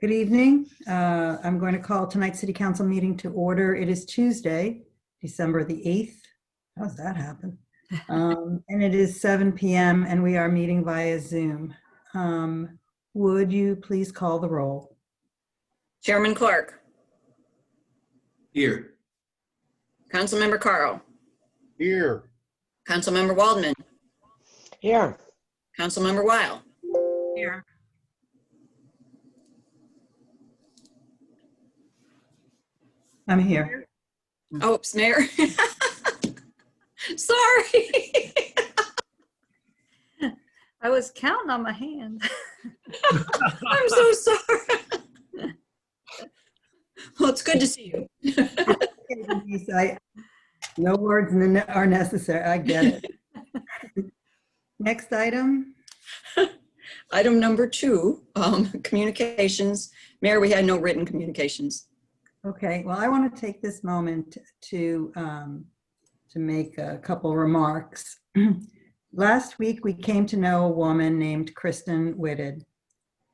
Good evening. I'm going to call tonight's City Council meeting to order. It is Tuesday, December the 8th. How does that happen? And it is 7 p.m. and we are meeting via Zoom. Would you please call the roll? Chairman Clark. Here. Councilmember Carl. Here. Councilmember Waldman. Here. Councilmember Weil. Here. I'm here. Oops, Mayor. Sorry. I was counting on my hand. I'm so sorry. Well, it's good to see you. No words are necessary. I get it. Next item. Item number 2, communications. Mayor, we had no written communications. Okay, well, I want to take this moment to make a couple remarks. Last week, we came to know a woman named Kristen Whitted,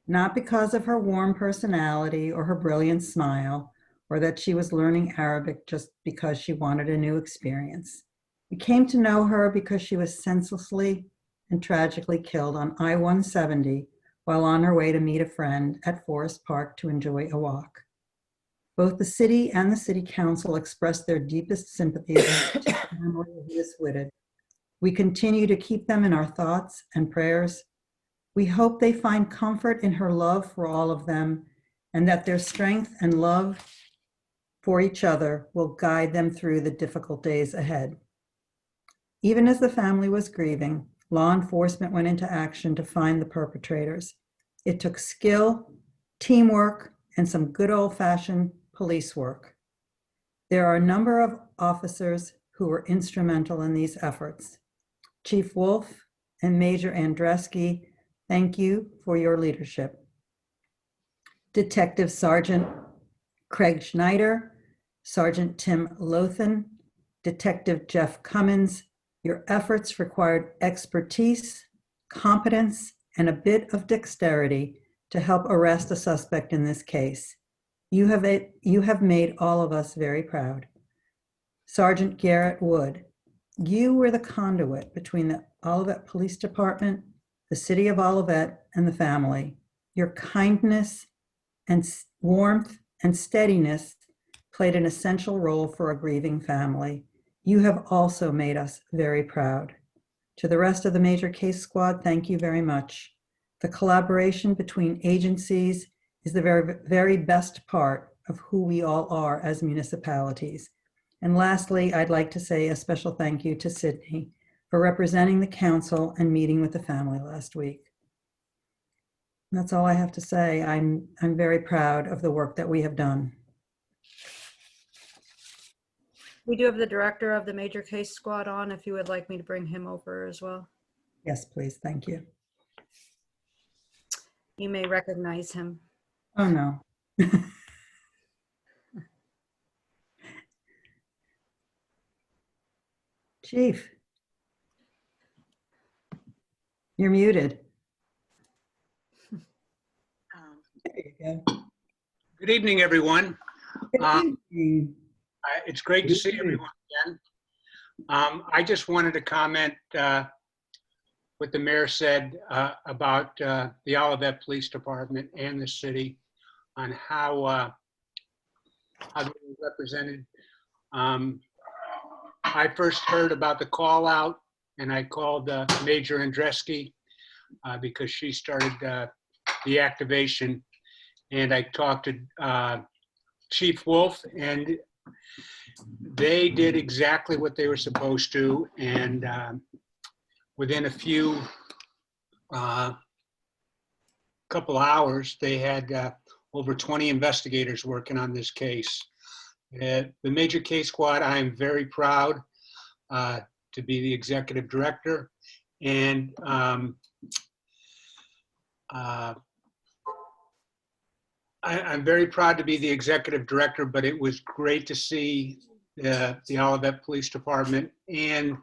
not because of her warm personality or her brilliant smile, or that she was learning Arabic just because she wanted a new experience. We came to know her because she was senselessly and tragically killed on I-170 while on her way to meet a friend at Forest Park to enjoy a walk. Both the city and the city council expressed their deepest sympathies to the family of Ms. Whitted. We continue to keep them in our thoughts and prayers. We hope they find comfort in her love for all of them, and that their strength and love for each other will guide them through the difficult days ahead. Even as the family was grieving, law enforcement went into action to find the perpetrators. It took skill, teamwork, and some good old-fashioned police work. There are a number of officers who were instrumental in these efforts. Chief Wolf and Major Andreski, thank you for your leadership. Detective Sergeant Craig Schneider, Sergeant Tim Lothan, Detective Jeff Cummins, your efforts required expertise, competence, and a bit of dexterity to help arrest a suspect in this case. You have made all of us very proud. Sergeant Garrett Wood, you were the conduit between the Olivet Police Department, the City of Olivet, and the family. Your kindness and warmth and steadiness played an essential role for a grieving family. You have also made us very proud. To the rest of the Major Case Squad, thank you very much. The collaboration between agencies is the very, very best part of who we all are as municipalities. And lastly, I'd like to say a special thank you to Sydney for representing the council and meeting with the family last week. And that's all I have to say. I'm very proud of the work that we have done. We do have the director of the Major Case Squad on, if you would like me to bring him over as well. Yes, please. Thank you. You may recognize him. Oh, no. Chief, you're muted. There you go. Good evening, everyone. Good evening. It's great to see everyone again. I just wanted to comment what the mayor said about the Olivet Police Department and the city on how they were represented. I first heard about the call out and I called Major Andreski because she started the activation, and I talked to Chief Wolf, and they did exactly what they were supposed to, and within a few couple hours, they had over 20 investigators working on this case. The Major Case Squad, I am very proud to be the executive director, and I'm very proud to be the executive director, but it was great to see the Olivet Police Department and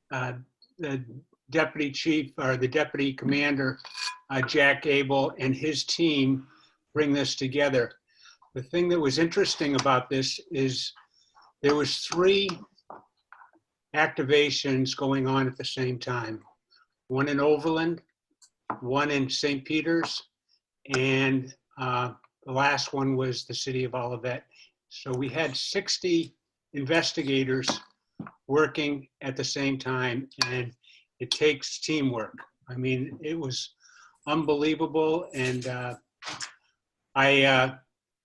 the deputy chief or the deputy commander Jack Abel and his team bring this together. The thing that was interesting about this is there was 3 activations going on at the same time. One in Overland, one in St. Peter's, and the last one was the city of Olivet. So we had 60 investigators working at the same time, and it takes teamwork. I mean, it was unbelievable, and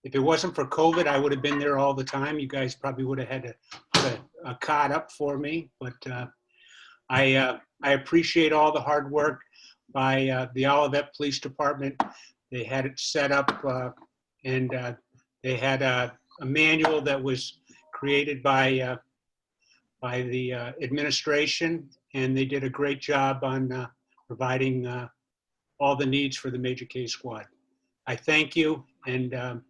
if it wasn't for COVID, I would have been there all the time. You guys probably would have had to put a cot up for me, but I appreciate all the hard work by the Olivet Police Department. They had it set up, and they had a manual that was created by the administration, and they did a great job on providing all the needs for the Major K Squad. I thank you, and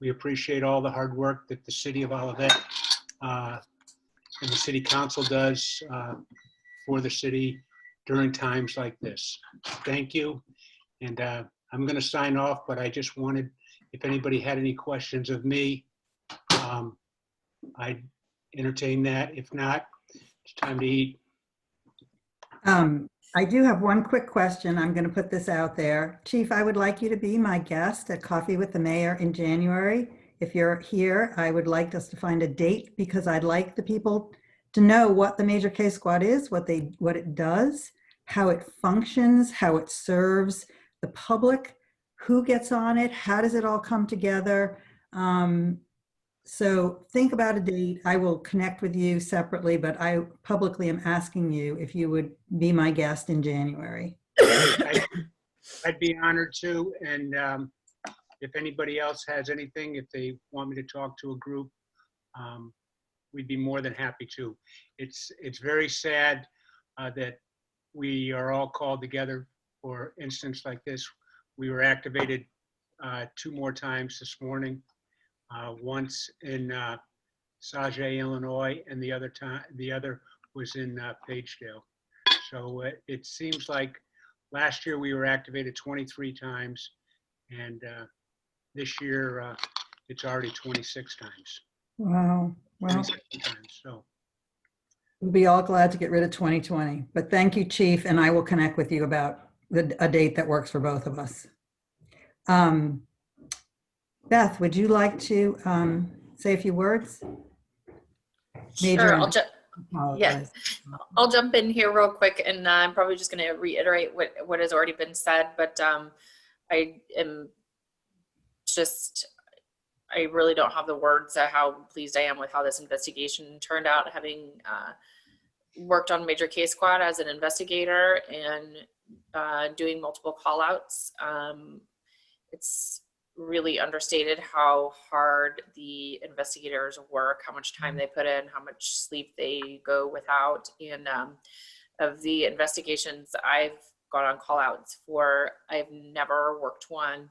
we appreciate all the hard work that the city of Olivet and the city council does for the city during times like this. Thank you, and I'm going to sign off, but I just wanted, if anybody had any questions of me, I'd entertain that. If not, it's time to eat. I do have one quick question. I'm going to put this out there. Chief, I would like you to be my guest at Coffee with the Mayor in January. If you're here, I would like us to find a date because I'd like the people to know what the Major K Squad is, what it does, how it functions, how it serves the public, who gets on it, how does it all come together. So think about a date. I will connect with you separately, but I publicly am asking you if you would be my guest in January. I'd be honored to, and if anybody else has anything, if they want me to talk to a group, we'd be more than happy to. It's very sad that we are all called together for instance like this. We were activated 2 more times this morning. Once in Sauget, Illinois, and the other was in Pagedale. So it seems like last year we were activated 23 times, and this year it's already 26 times. Wow. Well, 26 times. So we'll be all glad to get rid of 2020. But thank you, Chief, and I will connect with you about a date that works for both of us. Beth, would you like to say a few words? Sure, I'll apologize. I'll jump in here real quick, and I'm probably just going to reiterate what has already been said, but I really don't have the words of how pleased I am with how this investigation turned out, having worked on Major K Squad as an investigator and doing multiple call outs. It's really understated how hard the investigators work, how much time they put in, how much sleep they go without. And of the investigations I've gone on call outs for, I've never worked one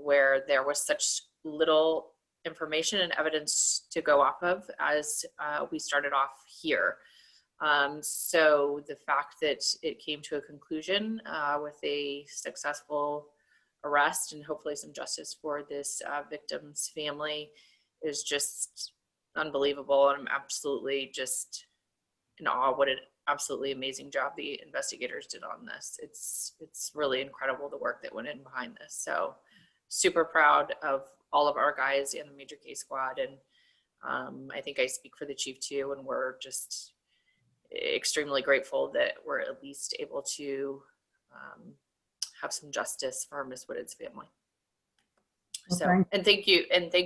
where there was such little information and evidence to go off of as we started off here. So the fact that it came to a conclusion with a successful arrest and hopefully some justice for this victim's family is just unbelievable. And I'm absolutely just in awe what an absolutely amazing job the investigators did on this. It's really incredible the work that went in behind this. So super proud of all of our guys in the Major K Squad. And I think I speak for the chief too, and we're just extremely grateful that we're at least able to have some justice for Miss Woodard's family. So, Okay. and thank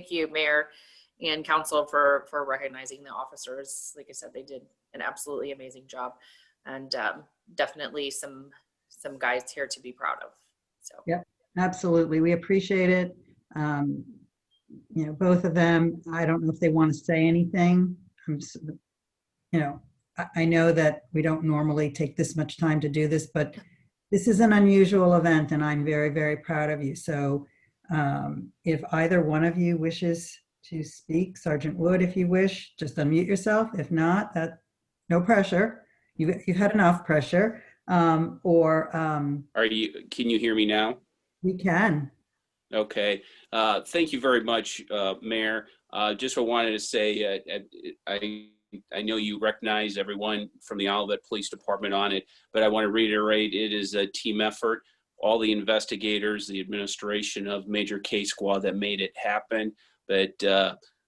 you, Mayor and Council for recognizing the officers. Like I said, they did an absolutely amazing job, and definitely some guys here to be proud of. So, yeah, absolutely, we appreciate it. You know, both of them. I don't know if they want to say anything. I know that we don't normally take this much time to do this, but this is an unusual event, and I'm very, very proud of you. So if either one of you wishes to speak, Sergeant Wood, if you wish, just unmute yourself. If not, no pressure. You've had enough pressure. or Can you hear me now? we can. Okay. Thank you very much, Mayor. Just wanted to say, I know you recognize everyone from the Olivet Police Department on it, but I want to reiterate, it is a team effort. All the investigators, the administration of Major K Squad that made it happen. But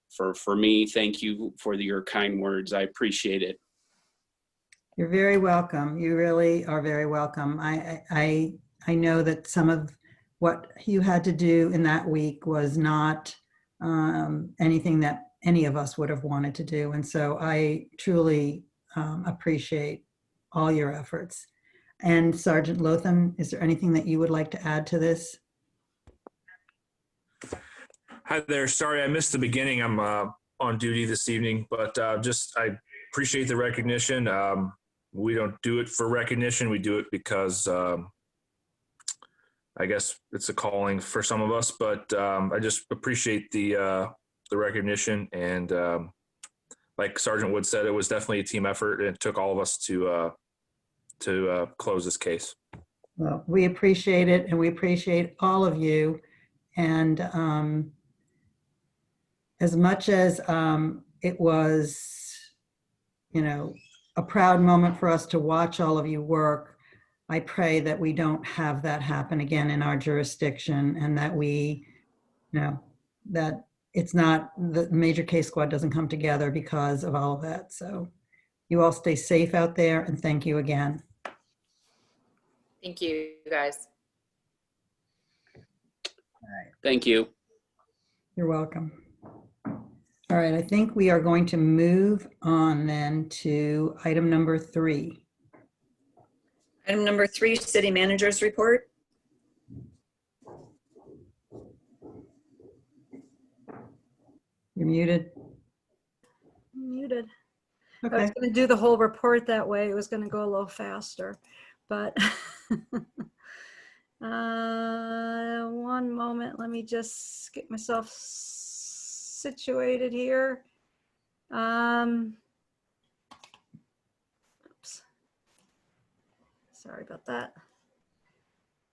for me, thank you for your kind words. I appreciate it. You're very welcome. You really are very welcome. I know that some of what you had to do in that week was not anything that any of us would have wanted to do. And so I truly appreciate all your efforts. And Sergeant Lotham, is there anything that you would like to add to this? Hi there. Sorry, I missed the beginning. I'm on duty this evening, but I appreciate the recognition. We don't do it for recognition. We do it because I guess it's a calling for some of us, but I just appreciate the recognition. And like Sergeant Wood said, it was definitely a team effort. And it took all of us to close this case. Well, we appreciate it, and we appreciate all of you. And as much as it was, a proud moment for us to watch all of you work, I pray that we don't have that happen again in our jurisdiction, and that that it's not, the Major K Squad doesn't come together because of all of that. So you all stay safe out there, and thank you again. Thank you, guys. Thank you. You're welcome. All right, I think we are going to move on then to item number 3. Item number 3, city manager's report. You're muted. Muted. I was Okay. going to do the whole report that way. It was going to go a little faster, but one moment. Let me just get myself situated here. Oops. Sorry about that.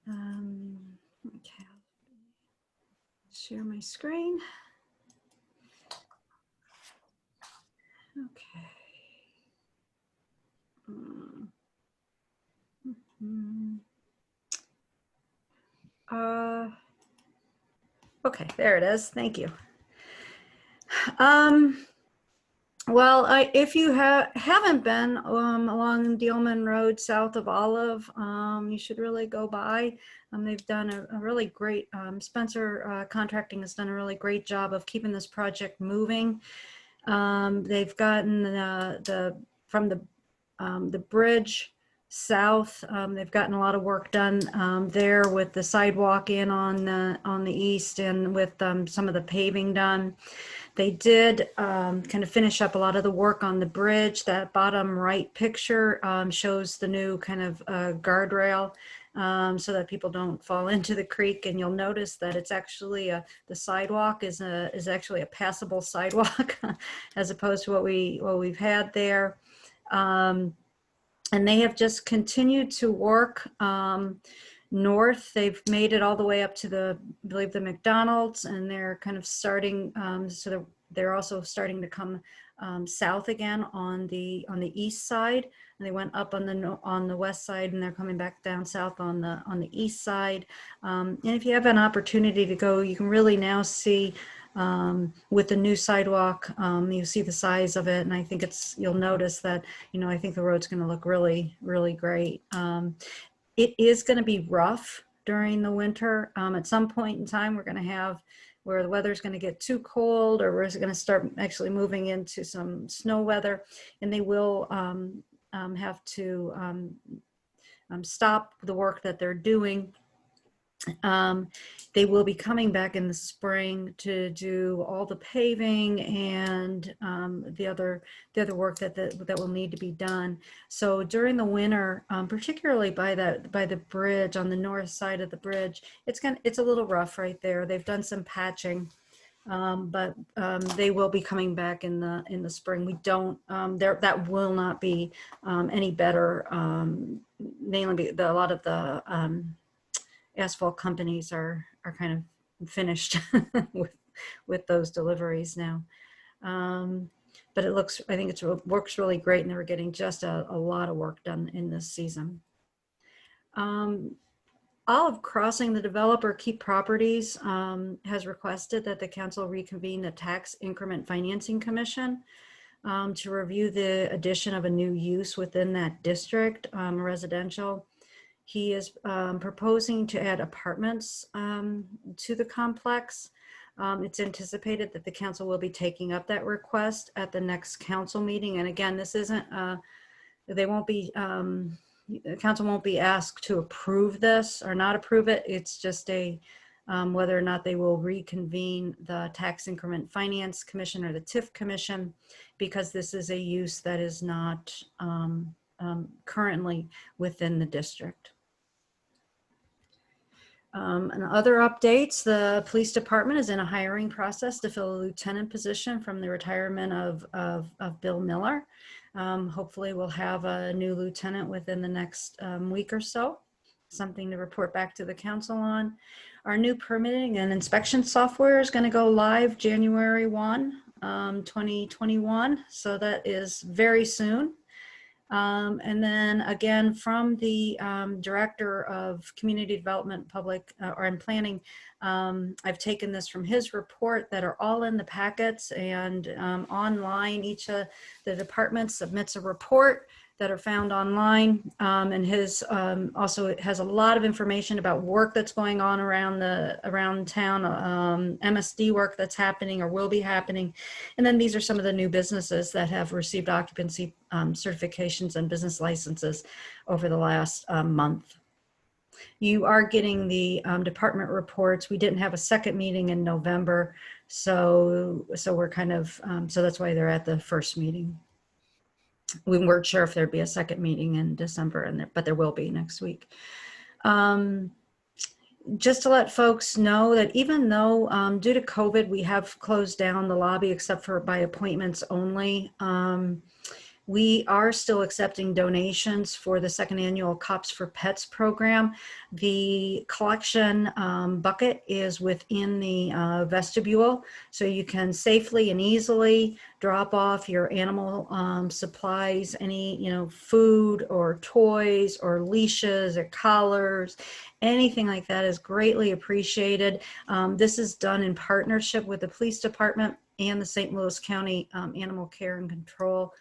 Okay. Share my screen. Okay. Okay, there it is. Thank you. Well, if you haven't been along Dealman Road south of Olive, you should really go by. They've done a really great, Spencer Contracting has done a really great job of keeping this project moving. They've gotten from the bridge south, they've gotten a lot of work done there with the sidewalk in on the east, and with some of the paving done. They did kind of finish up a lot of the work on the bridge. That bottom right picture shows the new kind of guardrail so that people don't fall into the creek. And you'll notice that it's actually the sidewalk is actually a passable sidewalk as opposed to what we've had there. And they have just continued to work north. They've made it all the way up to I believe the McDonald's, and they're kind of starting, so they're also starting to come south again on the east side. And they went up on the west side, and they're coming back down south on the east side. And if you have an opportunity to go, you can really now see with the new sidewalk, you see the size of it, and I think you'll notice that, I think the road's going to look really, really great. It is going to be rough during the winter. At some point in time, we're going to have where the weather's going to get too cold, or we're going to start actually moving into some snow weather, and they will have to stop the work that they're doing. They will be coming back in the spring to do all the paving and the other work that will need to be done. So during the winter, particularly by the bridge, on the north side of the bridge, it's a little rough right there. They've done some patching, but they will be coming back in the spring. We don't that will not be any better mainly a lot of the asphalt companies are kind of finished with those deliveries now. But I think it works really great, and they were getting just a lot of work done in this season. Olive Crossing, the developer Keep Properties, has requested that the council reconvene the Tax Increment Financing Commission to review the addition of a new use within that district, residential. He is proposing to add apartments to the complex. It's anticipated that the council will be taking up that request at the next council meeting. And again, this isn't, they won't be, the council won't be asked to approve this or not approve it. It's just a whether or not they will reconvene the Tax Increment Finance Commission or the TIF Commission, because this is a use that is not currently within the district. And other updates, the police department is in a hiring process to fill a lieutenant position from the retirement of Bill Miller. Hopefully we'll have a new lieutenant within the next week or so. Something to report back to the council on. Our new permitting and inspection software is going to go live January 1, 2021. So that is very soon. And then again, from the Director of Community Development, Public and Planning, I've taken this from his report that are all in the packets and online. Each of the departments submits a report that are found online, and his also has a lot of information about work that's going on around town, MSD work that's happening or will be happening. And then these are some of the new businesses that have received occupancy certifications and business licenses over the last month. You are getting the department reports. We didn't have a second meeting in November, so we're kind of, so that's why they're at the first meeting. We weren't sure if there'd be a second meeting in December, but there will be next week. Just to let folks know that even though due to COVID, we have closed down the lobby except for by appointments only, we are still accepting donations for the second annual Cops for Pets program. The collection bucket is within the vestibule, so you can safely and easily drop off your animal supplies, any food or toys or leashes or collars, anything like that is greatly appreciated. This is done in partnership with the police department and the St. Louis County Animal Care and Control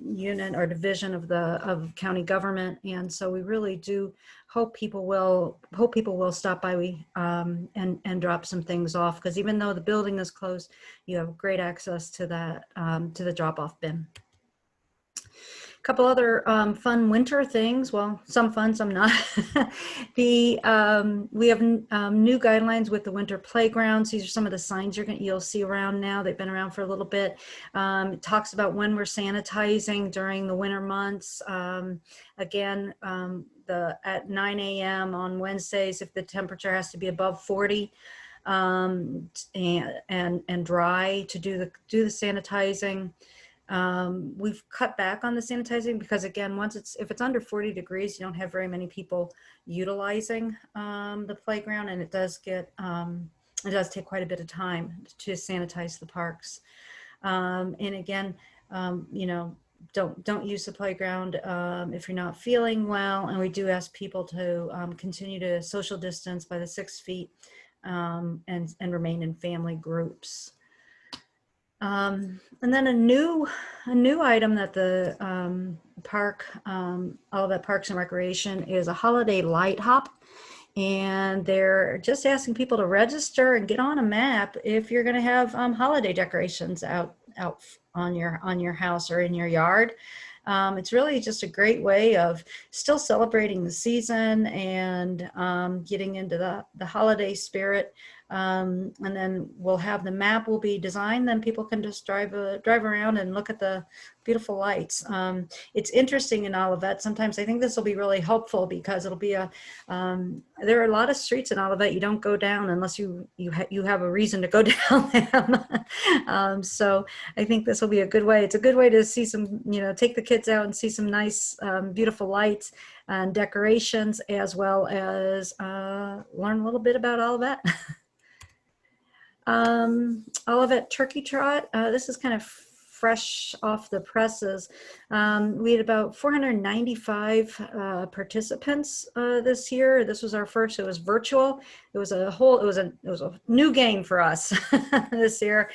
unit or division of county government, and so we really do hope people will stop by and drop some things off, because even though the building is closed, you have great access to that to the drop-off bin. A couple other fun winter things. Well, some fun, some not. We have new guidelines with the winter playgrounds. These are some of the signs you'll see around now. They've been around for a little bit. It talks about when we're sanitizing during the winter months. Again, at 9 a.m. on Wednesdays, if the temperature has to be above 40, and dry to do the sanitizing. We've cut back on the sanitizing because, again, if it's under 40 degrees, you don't have very many people utilizing the playground, and it does take quite a bit of time to sanitize the parks. And again, don't use the playground if you're not feeling well, and we do ask people to continue to social distance by the 6 feet and remain in family groups. And then a new item that the park, Olivet Parks and Recreation, is a holiday light hop, and they're just asking people to register and get on a map if you're going to have holiday decorations out on your house or in your yard. It's really just a great way of still celebrating the season and getting into the holiday spirit. And then we'll have the map will be designed, then people can just drive around and look at the beautiful lights. It's interesting in Olivet. Sometimes I think this will be really helpful because it'll be there are a lot of streets in Olivet you don't go down unless you have a reason to go down them. So I think this will be a good way. It's a good way to see some, take the kids out and see some nice, beautiful lights and decorations, as well as learn a little bit about Olivet. Olivet Turkey Trot. This is kind of fresh off the presses. We had about 495 participants this year. This was our first. It was virtual. It was a new game for us this year.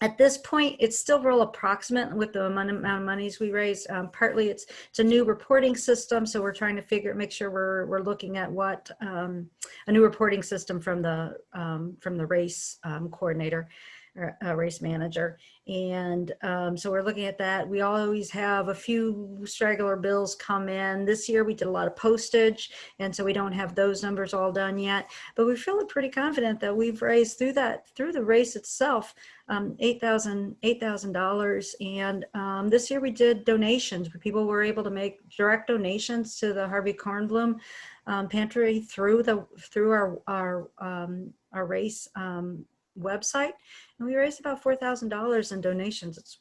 At this point, it's still real approximate with the amount of monies we raised. Partly it's a new reporting system, so we're trying to make sure we're looking at what a new reporting system from the race coordinator, race manager, and so we're looking at that. We always have a few straggler bills come in. This year we did a lot of postage, and so we don't have those numbers all done yet. But we feel pretty confident that we've raised through the race itself $8,000, and this year we did donations. People were able to make direct donations to the Harvey Kornblum pantry through our race website, and we raised about $4,000 in donations. It's,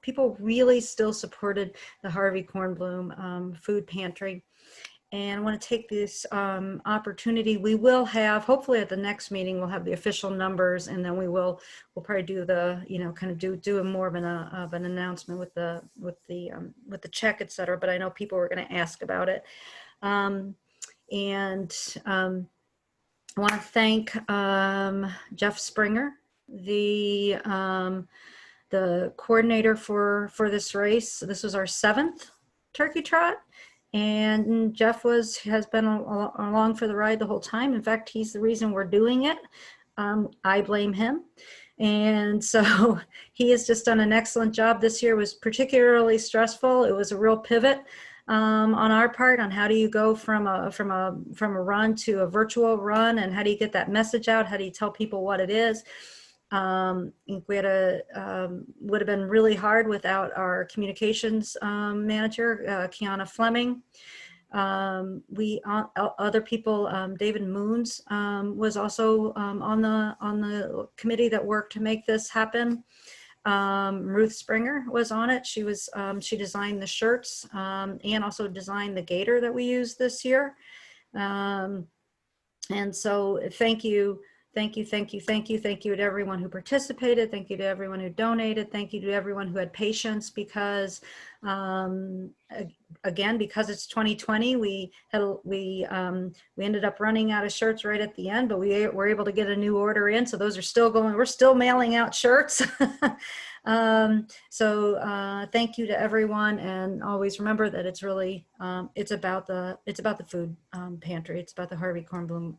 people really still supported the Harvey Kornblum food pantry. And I want to take this opportunity. We will have, hopefully at the next meeting, we'll have the official numbers, and then we'll probably do the, kind of do a more of an announcement with the check, et cetera. But I know people were going to ask about it. I want to thank Jeff Springer, the coordinator for this race. This was our 7th Turkey Trot. And Jeff has been along for the ride the whole time. In fact, he's the reason we're doing it. I blame him. And so he has just done an excellent job. This year was particularly stressful. It was a real pivot on our part on how do you go from a run to a virtual run, and how do you get that message out? How do you tell people what it is? I think would have been really hard without our communications manager, Kiana Fleming. Other people, David Moons was also on the committee that worked to make this happen. Ruth Springer was on it. She designed the shirts and also designed the gaiter that we used this year. And so thank you to everyone who participated. Thank you to everyone who donated. Thank you to everyone who had patience, because again, because it's 2020, we ended up running out of shirts right at the end, but we were able to get a new order in. So those are still going. We're still mailing out shirts. So thank you to everyone, and always remember that it's really it's about the food pantry. It's about the Harvey Kornblum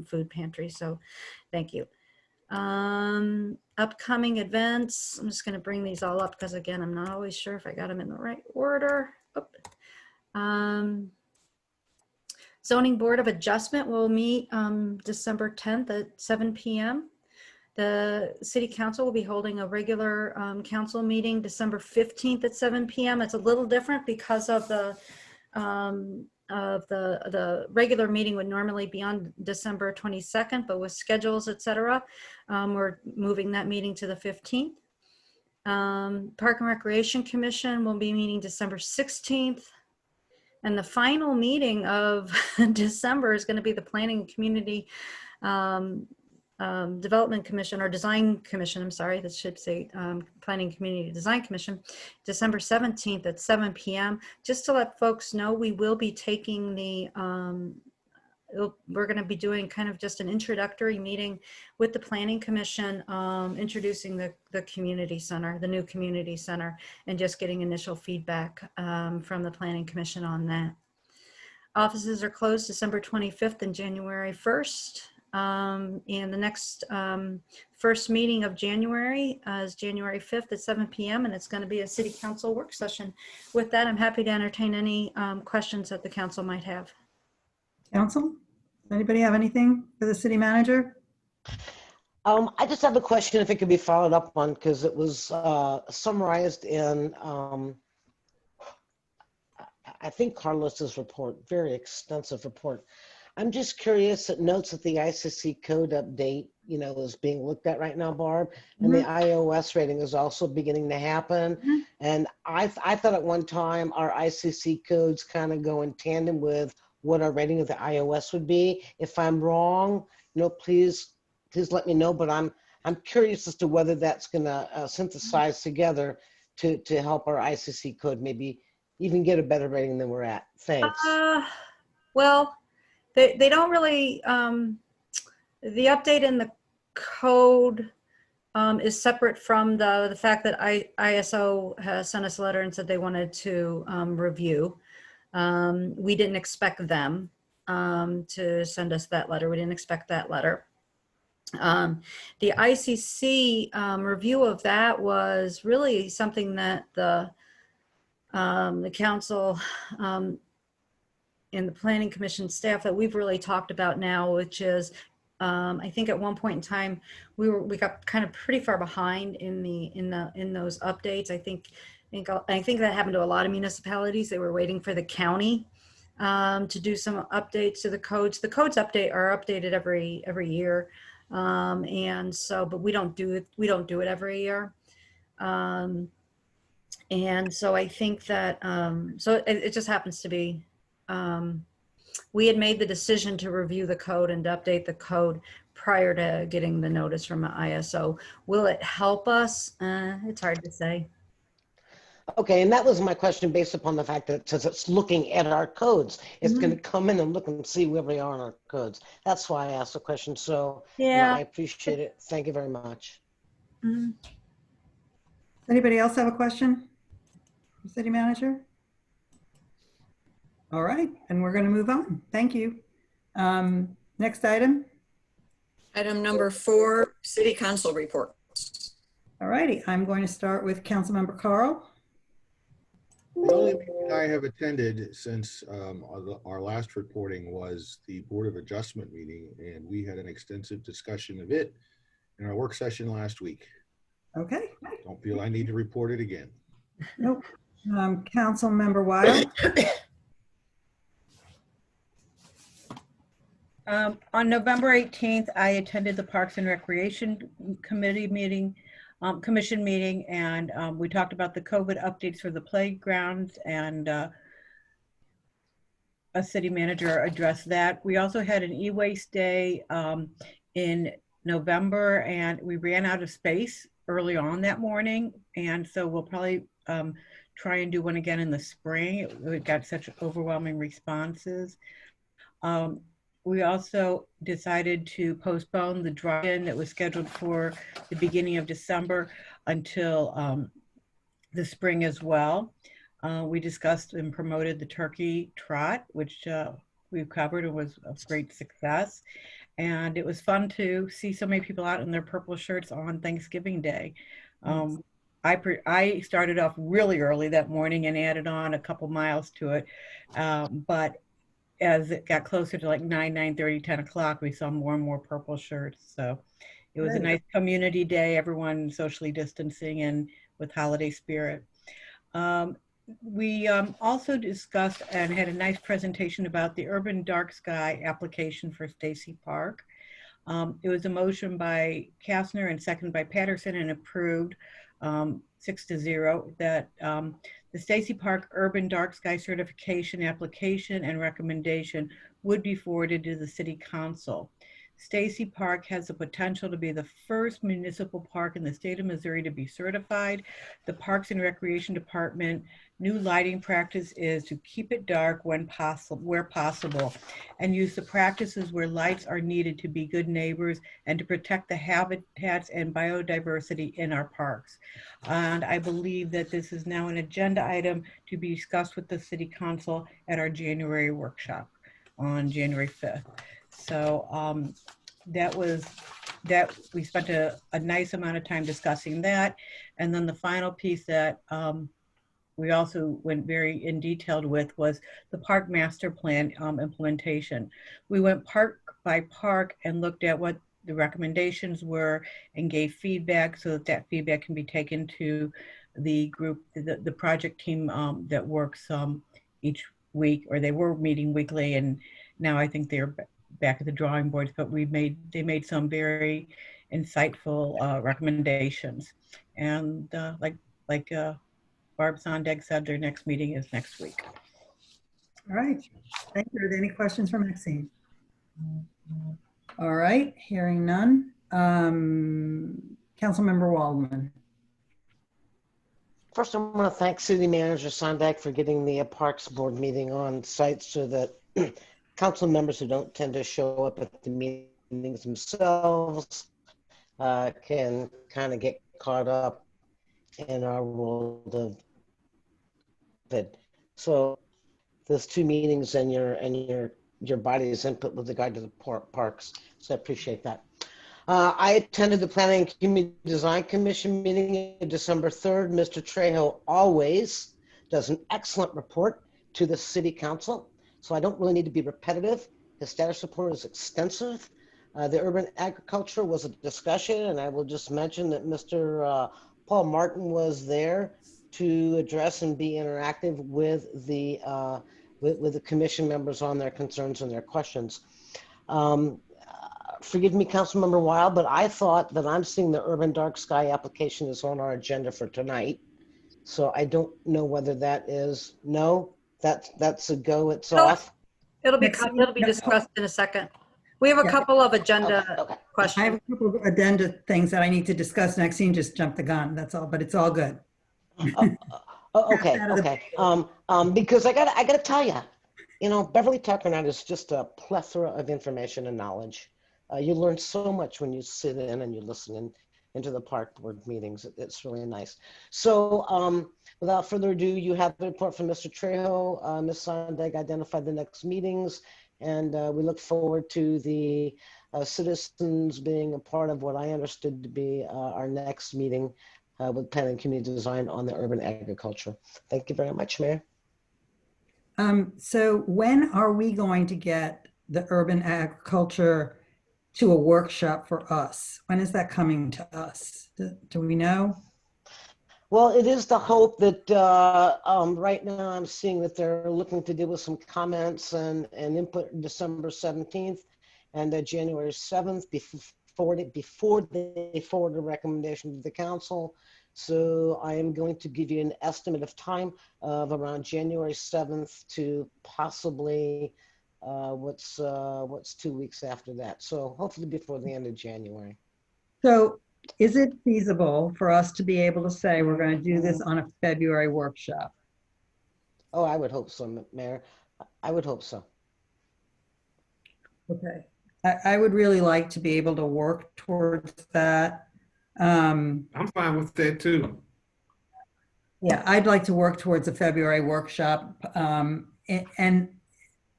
food pantry. So thank you. Upcoming events. I'm just going to bring these all up because, again, I'm not always sure if I got them in the right order. Zoning Board of Adjustment will meet December 10th at 7 p.m. The City Council will be holding a regular council meeting December 15th at 7 p.m. It's a little different because of the regular meeting would normally be on December 22nd, but with schedules, etc., we're moving that meeting to the 15th. Park and Recreation Commission will be meeting December 16th. And the final meeting of December is going to be the Planning and Community Development Commission, or Design Commission, I'm sorry, that should say Planning Community Design Commission, December 17th at 7 p.m. Just to let folks know, we will be taking we're going to be doing kind of just an introductory meeting with the Planning Commission, introducing the community center, the new community center, and just getting initial feedback from the Planning Commission on that. Offices are closed December 25th and January 1st. And the next first meeting of January is January 5th at 7 p.m. and it's going to be a City Council work session. With that, I'm happy to entertain any questions that the council might have. Council? Anybody have anything for the city manager? I just have a question if it could be followed up on, because it was summarized in, I think Carlos's report, very extensive report. I'm just curious, it notes that the ICC code update, is being looked at right now, Barb, and the iOS rating is also beginning to happen. And I thought at one time our ICC codes kind of go in tandem with what our rating of the iOS would be. If I'm wrong, please let me know, but I'm curious as to whether that's going to synthesize together to help our ICC code maybe even get a better rating than we're at. Thanks. Well, they don't really, the update in the code is separate from the fact that ISO has sent us a letter and said they wanted to review. We didn't expect them to send us that letter. We didn't expect that letter. The ICC review of that was really something that the council and the planning commission staff that we've really talked about now, which is I think at one point in time we got kind of pretty far behind in those updates. I think that happened to a lot of municipalities. They were waiting for the county to do some updates to the codes. The codes are updated every year. And so, but we don't do it every year. And so I think that, so it just happens to be, we had made the decision to review the code and to update the code prior to getting the notice from ISO. Will it help us? It's hard to say. Okay, and that was my question based upon the fact that since it's looking at our codes, it's going to come in and look and see where we are in our codes. That's why I asked the question. So Yeah, I appreciate it. Thank you very much. Does anybody else have a question? City manager? All right, and we're going to move on. Thank you. Next item. Item number 4, city council reports. All righty, I'm going to start with Councilmember Carl. The only meeting I have attended since our last reporting was the Board of Adjustment meeting, and we had an extensive discussion of it in our work session last week. Okay. Don't feel I need to report it again. Nope. Councilmember Wild. On November 18th, I attended the Parks and Recreation Committee meeting, commission meeting, and we talked about the COVID updates for the playgrounds, and a city manager addressed that. We also had an e-waste day in November, and we ran out of space early on that morning, and so we'll probably try and do one again in the spring. We got such overwhelming responses. We also decided to postpone the drive-in that was scheduled for the beginning of December until the spring as well. We discussed and promoted the turkey trot, which we've covered and was a great success. And it was fun to see so many people out in their purple shirts on Thanksgiving Day. I started off really early that morning and added on a couple miles to it. But as it got closer to like 9:30, 10 o'clock, we saw more and more purple shirts. So it was a nice community day, everyone socially distancing and with holiday spirit. We also discussed and had a nice presentation about the Urban Dark Sky application for Stacy Park. It was a motion by Kastner and seconded by Patterson and approved 6-0 that the Stacy Park Urban Dark Sky certification application and recommendation would be forwarded to the City Council. Stacy Park has the potential to be the first municipal park in the state of Missouri to be certified. The Parks and Recreation Department new lighting practice is to keep it dark when possible, where possible, and use the practices where lights are needed to be good neighbors and to protect the habitats and biodiversity in our parks. And I believe that this is now an agenda item to be discussed with the City Council at our January workshop on January 5th. So that we spent a nice amount of time discussing that. And then the final piece that we also went very in detail with was the park master plan implementation. We went park by park and looked at what the recommendations were and gave feedback so that that feedback can be taken to the group, the project team that works each week, or they were meeting weekly, and now I think they're back at the drawing boards, but they made some very insightful recommendations. And like Barb Sondag said, their next meeting is next week. All right. Thank you. Are there any questions for Maxine? All right, hearing none. Councilmember Waldman. First, I want to thank City Manager Sondag for getting the Parks Board meeting on site so that council members who don't tend to show up at the meetings themselves can kind of get caught up in our world of it. So those two meetings and your body's input with regard to the parks. So I appreciate that. I attended the Planning and Community Design Commission meeting on December 3rd. Mr. Trejo always does an excellent report to the City Council, so I don't really need to be repetitive. His status report is extensive. The urban agriculture was a discussion, and I will just mention that Mr. Paul Martin was there to address and be interactive with the commission members on their concerns and their questions. Forgive me, Councilmember Wild, but I thought that I'm seeing the urban dark sky application is on our agenda for tonight. So I don't know whether that is, no, that's a go, it's off. It'll be discussed in a second. We have a couple of agenda Okay. I have questions. a couple of addenda things that I need to discuss. Maxine just jumped the gun, that's all, but it's all good. Okay, Out of the- okay. Because I gotta tell you, Beverly Tucker Night is just a plethora of information and knowledge. You learn so much when you sit in and you listen into the park board meetings. It's really nice. So without further ado, you have the report from Mr. Trejo. Ms. Sondag identified the next meetings, and we look forward to the citizens being a part of what I understood to be our next meeting with Planning and Community Design on the urban agriculture. Thank you very much, Mayor. So when are we going to get the urban agriculture to a workshop for us? When is that coming to us? Do we know? Well, it is the hope that right now I'm seeing that they're looking to deal with some comments and input December 17th and January 7th before they forward a recommendation to the council. So I am going to give you an estimate of time of around January 7th to possibly what's 2 weeks after that. So hopefully before the end of January. So is it feasible for us to be able to say we're going to do this on a February workshop? Oh, I would hope so, Mayor. I would hope so. Okay. I would really like to be able to work towards that. I'm fine with that too. Yeah, I'd like to work towards a February workshop. And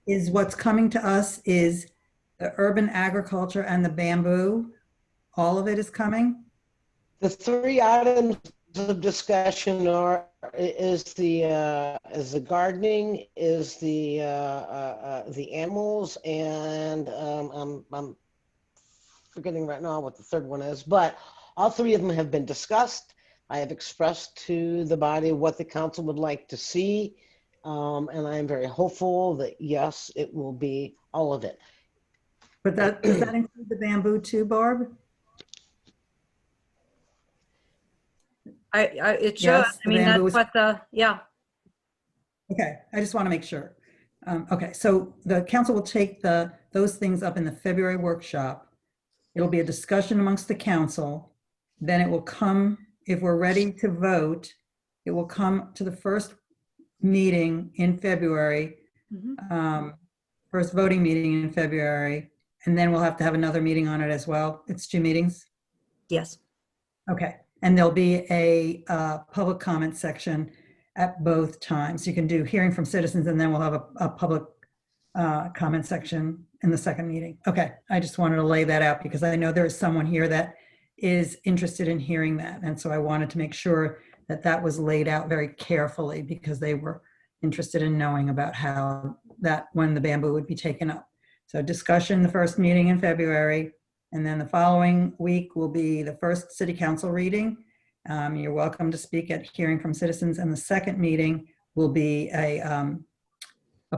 is what's coming to us is the urban agriculture and the bamboo. All of it is coming? The three items of discussion is the gardening, is the animals, and I'm forgetting right now what the third one is, but all three of them have been discussed. I have expressed to the body what the council would like to see, and I am very hopeful that yes, it will be all of it. But does that include the bamboo too, Barb? It should. Yes, I mean, the bamboo that's what yeah. Okay, I just want to make sure. Okay, so the council will take those things up in the February workshop. It'll be a discussion amongst the council. Then it will come, if we're ready to vote, it will come to the first meeting in February, first voting meeting in February, and then we'll have to have another meeting on it as well. It's 2 meetings? Yes. Okay, and there'll be a public comment section at both times. You can do hearing from citizens, and then we'll have a public comment section in the second meeting. Okay, I just wanted to lay that out because I know there is someone here that is interested in hearing that. And so I wanted to make sure that that was laid out very carefully because they were interested in knowing about how that, when the bamboo would be taken up. So discussion, the first meeting in February, and then the following week will be the first city council reading. You're welcome to speak at hearing from citizens, and the second meeting will be a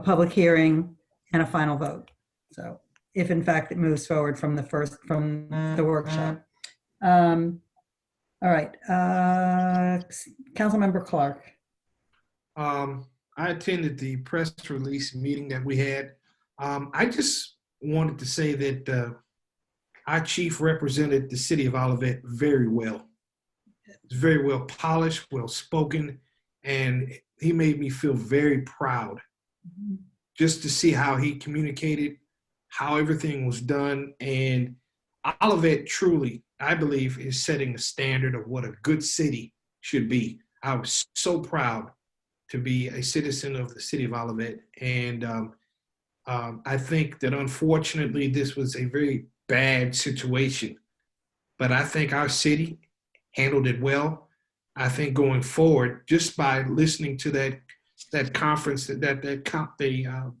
public hearing and a final vote. So if in fact it moves forward from the workshop. All right, Councilmember Clark. I attended the press release meeting that we had. I just wanted to say that our chief represented the city of Olivet very well. He's very well polished, well spoken, and he made me feel very proud just to see how he communicated, how everything was done. And Olivet truly, I believe, is setting the standard of what a good city should be. I was so proud to be a citizen of the city of Olivet. And I think that unfortunately this was a very bad situation, but I think our city handled it well. I think going forward, just by listening to that conference, the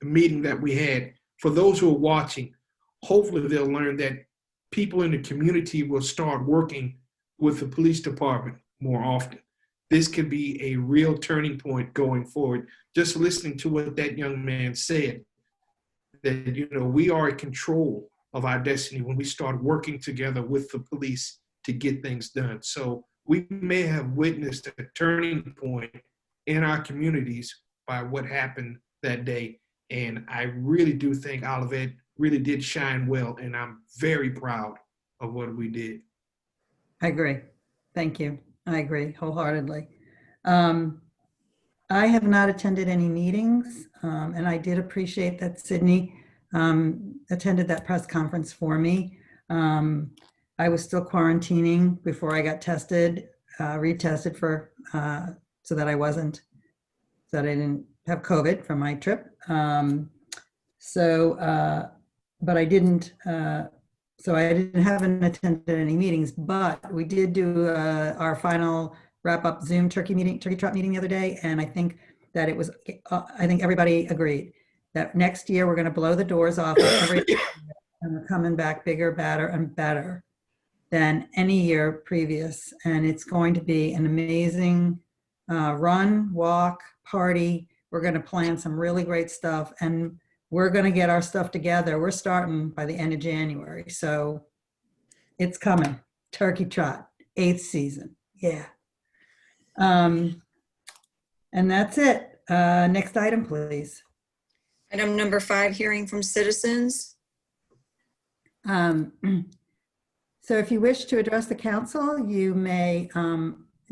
meeting that we had, for those who are watching, hopefully they'll learn that people in the community will start working with the police department more often. This could be a real turning point going forward. Just listening to what that young man said, that, you know, we are in control of our destiny when we start working together with the police to get things done. So we may have witnessed a turning point in our communities by what happened that day. And I really do think Olivet really did shine well, and I'm very proud of what we did. I agree. Thank you. I agree wholeheartedly. I have not attended any meetings, and I did appreciate that Sydney attended that press conference for me. I was still quarantining before I got tested, retested so that I didn't have COVID from my trip. But I didn't, so I haven't attended any meetings, but we did do our final wrap-up Zoom turkey trot meeting the other day, and I think that it was, I think everybody agreed that next year we're going to blow the doors off of everything, and we're coming back bigger, badder, and better than any year previous, and it's going to be an amazing run, walk, party. We're going to plan some really great stuff, and we're going to get our stuff together. We're starting by the end of January, so it's coming. Turkey Trot, 8th season. Yeah. And that's it. Next item, please. Item number 5, hearing from citizens. So if you wish to address the council, you may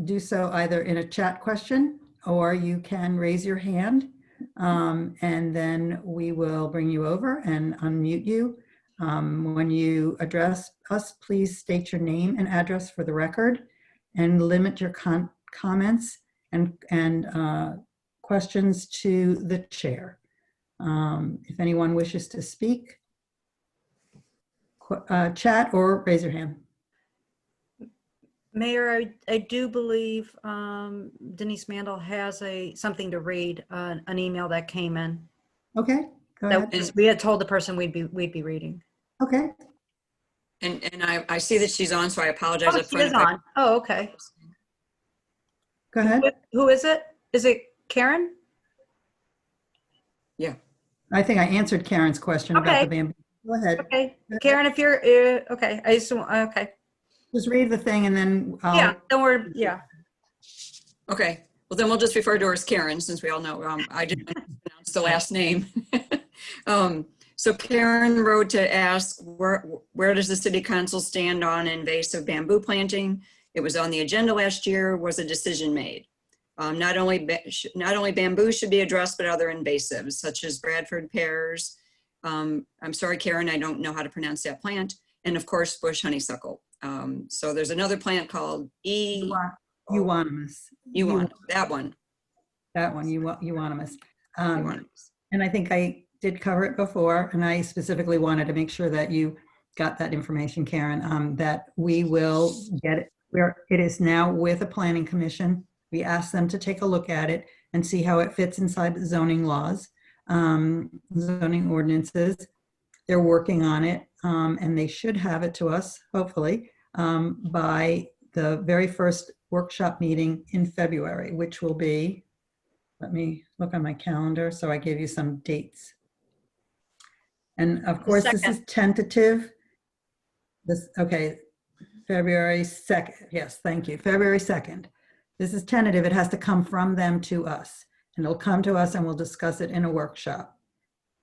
do so either in a chat question, or you can raise your hand, and then we will bring you over and unmute you. When you address us, please state your name and address for the record, and limit your comments and questions to the chair. If anyone wishes to speak, chat or raise your hand. Mayor, I do believe Denise Mandel has something to read, an email that came in. Okay, go ahead. That we had told the person we'd be reading. Okay. And I see that she's on, so I apologize. Oh, up she front is if I- on. Oh, okay. Go ahead. Who is it? Is it Karen? Yeah. I think I answered Karen's question about the bamboo. Go ahead. Okay, Karen, if you're okay, I just okay. Just read the thing and then I'll... Yeah, don't worry. Yeah. Okay. Well, then we'll just refer to her as Karen, since we all know I didn't pronounce the last name. So Karen wrote to ask where does the city council stand on invasive bamboo planting? It was on the agenda last year. Was a decision made? Not only bamboo should be addressed, but other invasives such as Bradford pears. I'm sorry, Karen, I don't know how to pronounce that plant. And of course, bush honeysuckle. So there's another plant called Euonymus. That one. That one, Euonymus. And I think I did cover it before, and I specifically wanted to make sure that you got that information, Karen, that we will get it where it is now with a planning commission. We asked them to take a look at it and see how it fits inside the zoning laws, zoning ordinances. They're working on it, and they should have it to us, hopefully, by the very first workshop meeting in February, which will be, let me look on my calendar, so I gave you some dates. And of course, this is tentative. Okay, February 2nd. Yes, thank you. February 2nd. This is tentative. It has to come from them to us. And it'll come to us and we'll discuss it in a workshop.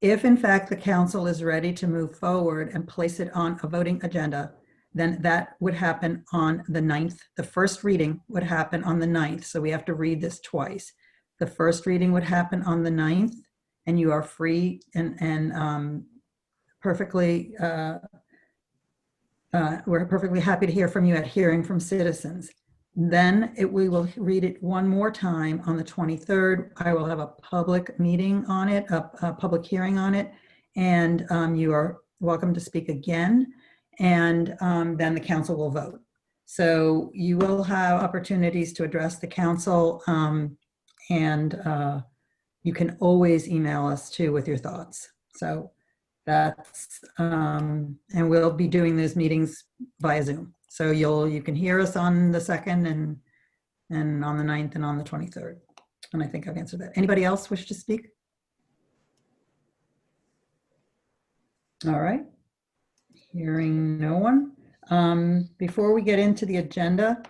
If in fact the council is ready to move forward and place it on a voting agenda, then that would happen on the 9th. The first reading would happen on the 9th. So we have to read this twice. The first reading would happen on the 9th, and you are free and perfectly, we're perfectly happy to hear from you at hearing from citizens. Then we will read it one more time on the 23rd. I will have a public meeting on it, a public hearing on it, and you are welcome to speak again. And then the council will vote. So you will have opportunities to address the council, and you can always email us too with your thoughts. So that's, and we'll be doing those meetings via Zoom. So you can hear us on the 2nd and on the 9th and on the 23rd. And I think I've answered that. Anybody else wish to speak? All right. Hearing no one. Before we get into the agenda,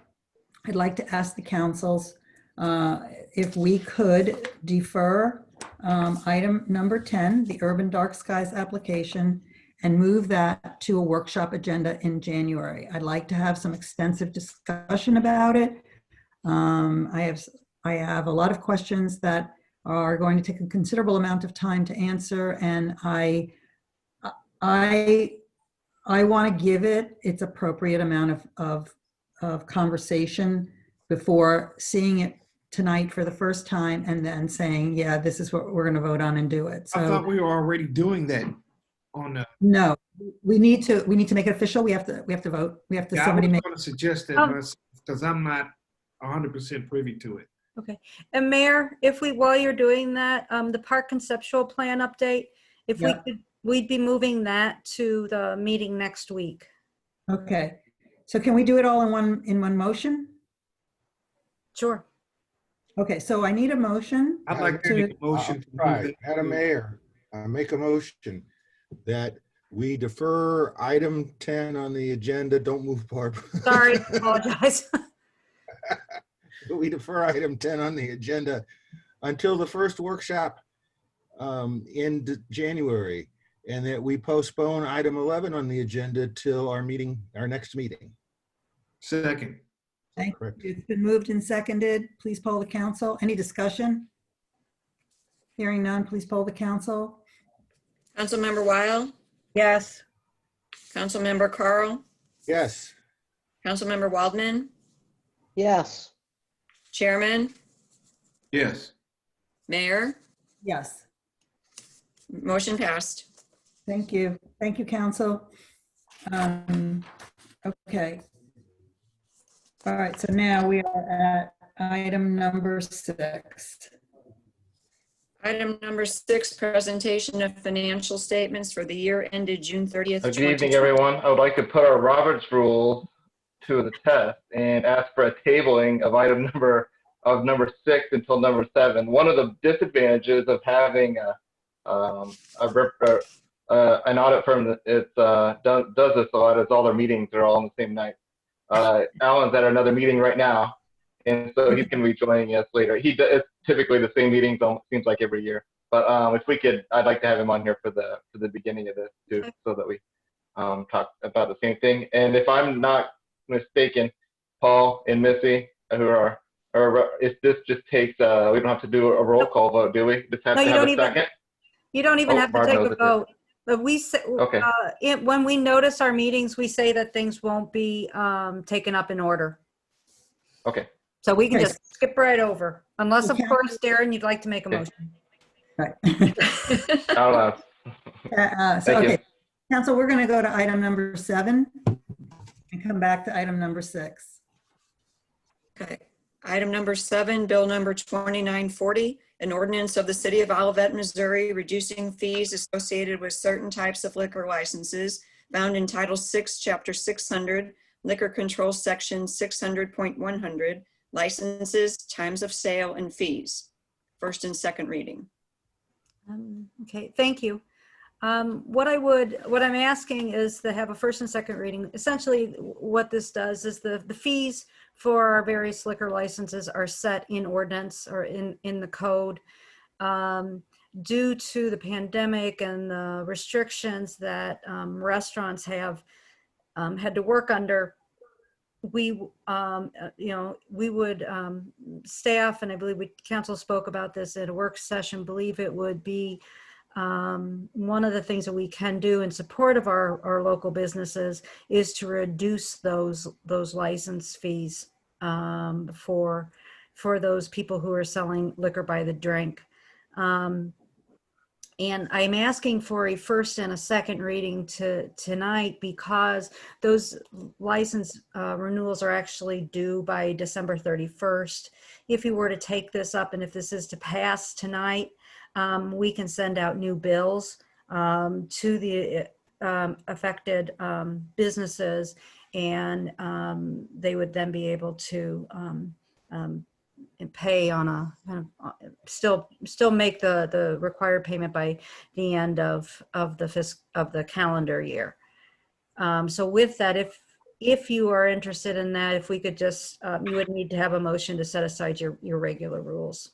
I'd like to ask the councils if we could defer item number 10, the Urban Dark Skies application, and move that to a workshop agenda in January. I'd like to have some extensive discussion about it. I have a lot of questions that are going to take a considerable amount of time to answer, and I want to give it its appropriate amount of conversation before seeing it tonight for the first time and then saying, yeah, this is what we're going to vote on and do it. So I thought we were already doing that on the. No, we need to make it official. We have to vote. We have to, Yeah, somebody I was make. going to suggest that myself because I'm not 100% privy to it. Okay. And Mayor, while you're doing that, the park conceptual plan update, if we Yeah. could, we'd be moving that to the meeting next week. Okay, so can we do it all in one motion? Sure. Okay, so I need a motion. I'd like to make a motion. to move Right, that Madam to- Mayor, I make a motion that we defer item 10 on the agenda. Don't move, Barb. Sorry, apologize. We defer item 10 on the agenda until the first workshop in January, and that we postpone item 11 on the agenda till our next meeting. Second. Thank Correct. you. It's been moved and seconded. Please poll the council. Any discussion? Hearing none, please poll the council. Councilmember Weil, Yes. Councilmember Carl, Yes. Councilmember Waldman, Yes. Chairman, Yes. Mayor, Yes, motion passed. thank you. Thank you, council. Okay. All right, so now we are at item number 6. Item number 6, presentation of financial statements for the year ended June 30th. Good evening, 2020. everyone. I would like to put our Roberts rules to the test and ask for a tabling of item number 6 until number 7. One of the disadvantages of having an audit firm that does this a lot is all their meetings are all on the same night. Alan's at another meeting right now, and so he's going to be joining us later. It's typically the same meetings, seems like every year. But if we could, I'd like to have him on here for the beginning of this too, so that we talk about the same thing. And if I'm not mistaken, Paul and Missy, if this just takes, we don't have to do a roll call vote, do we? Just have No, to you have don't a even- second. You don't even Oh, have to Barb take knows a it too. vote. But we say, Okay. when we notice our meetings, we say that things won't be taken up in order. Okay. So we can Okay. just skip right over, unless of Okay. course, Darren, you'd like to make a Okay. motion. Right. Out loud. So, Thank you. okay, council, we're going to go to item number 7 and come back to item number 6. Okay. Item number 7, Bill number 2940, an ordinance of the City of Olivet, Missouri, reducing fees associated with certain types of liquor licenses found in Title 6, Chapter 600, Liquor Control Section 600.100, licenses, times of sale, and fees. First and second reading. Okay, thank you. What I'm asking is to have a first and second reading. Essentially, what this does is the fees for our various liquor licenses are set in ordinance or in the code. Due to the pandemic and the restrictions that restaurants have had to work under, we would staff, and I believe council spoke about this at a work session, believe it would be one of the things that we can do in support of our local businesses is to reduce those license fees for those people who are selling liquor by the drink. And I'm asking for a first and a second reading tonight because those license renewals are actually due by December 31st. If you were to take this up and if this is to pass tonight, we can send out new bills to the affected businesses, and they would then be able to pay on a kind of still make the required payment by the end of the calendar year. So with that, if you are interested in that, if we could just you would need to have a motion to set aside your regular rules.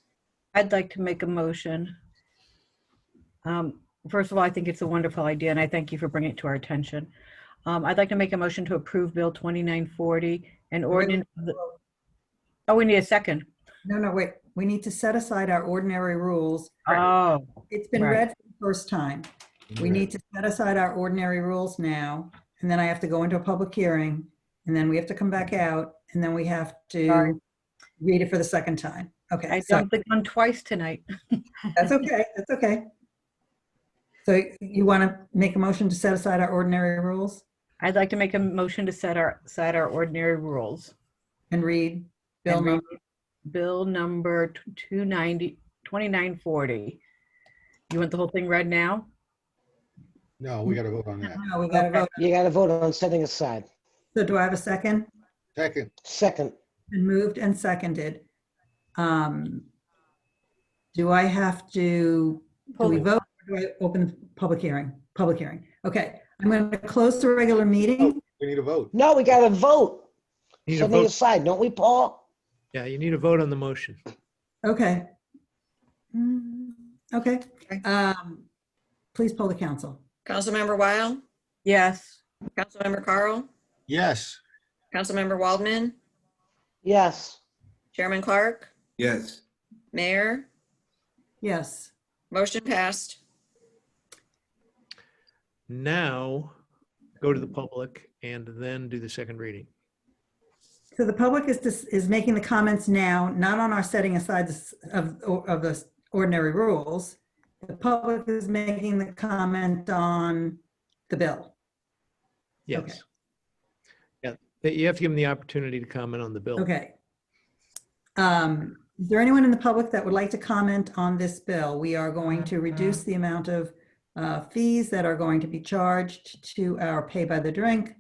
I'd like to make a motion. First of all, I think it's a wonderful idea, and I thank you for bringing it to our attention. I'd like to make a motion to approve Bill 2940, an ordinance. Oh, we need a second. No, wait. We need to set aside our ordinary rules. Oh, It's been right. read for the first time. We need to set aside our ordinary rules now, and then I have to go into a public hearing, and then we have to come back out, and then we have Sorry. to read it for the second time. Okay, I so jumped the gun twice tonight. that's okay. That's okay. So you want to make a motion to set aside our ordinary rules I'd like to make a motion to set our ordinary rules. and read Bill And read number? Bill number 2940. You want the whole thing read now? No, we got to vote on that. No, we got to vote. You got to vote on setting aside. So do I have a second? Second, Second, Been moved and seconded. Do I have to, do we vote or do I open the public hearing? Public hearing. Okay, I'm going to close the regular meeting. we need a vote. no, we got to vote. Need a Setting vote. aside, don't we, Paul? Yeah, you need a vote on the motion. Okay. Okay. Please poll the council. Councilmember Weil, Yes. Councilmember Carl, Yes. Councilmember Waldman, Yes. Chairman Clark, Yes. Mayor, Yes. motion passed. Now, go to the public and then do the second reading. So the public is making the comments now, not on our setting aside of the ordinary rules. The public is making the comment on the bill. Yes. Okay. Yeah, you have to give them the opportunity to comment on the bill. Okay. Is there anyone in the public that would like to comment on this bill? We are going to reduce the amount of fees that are going to be charged to our pay by the drink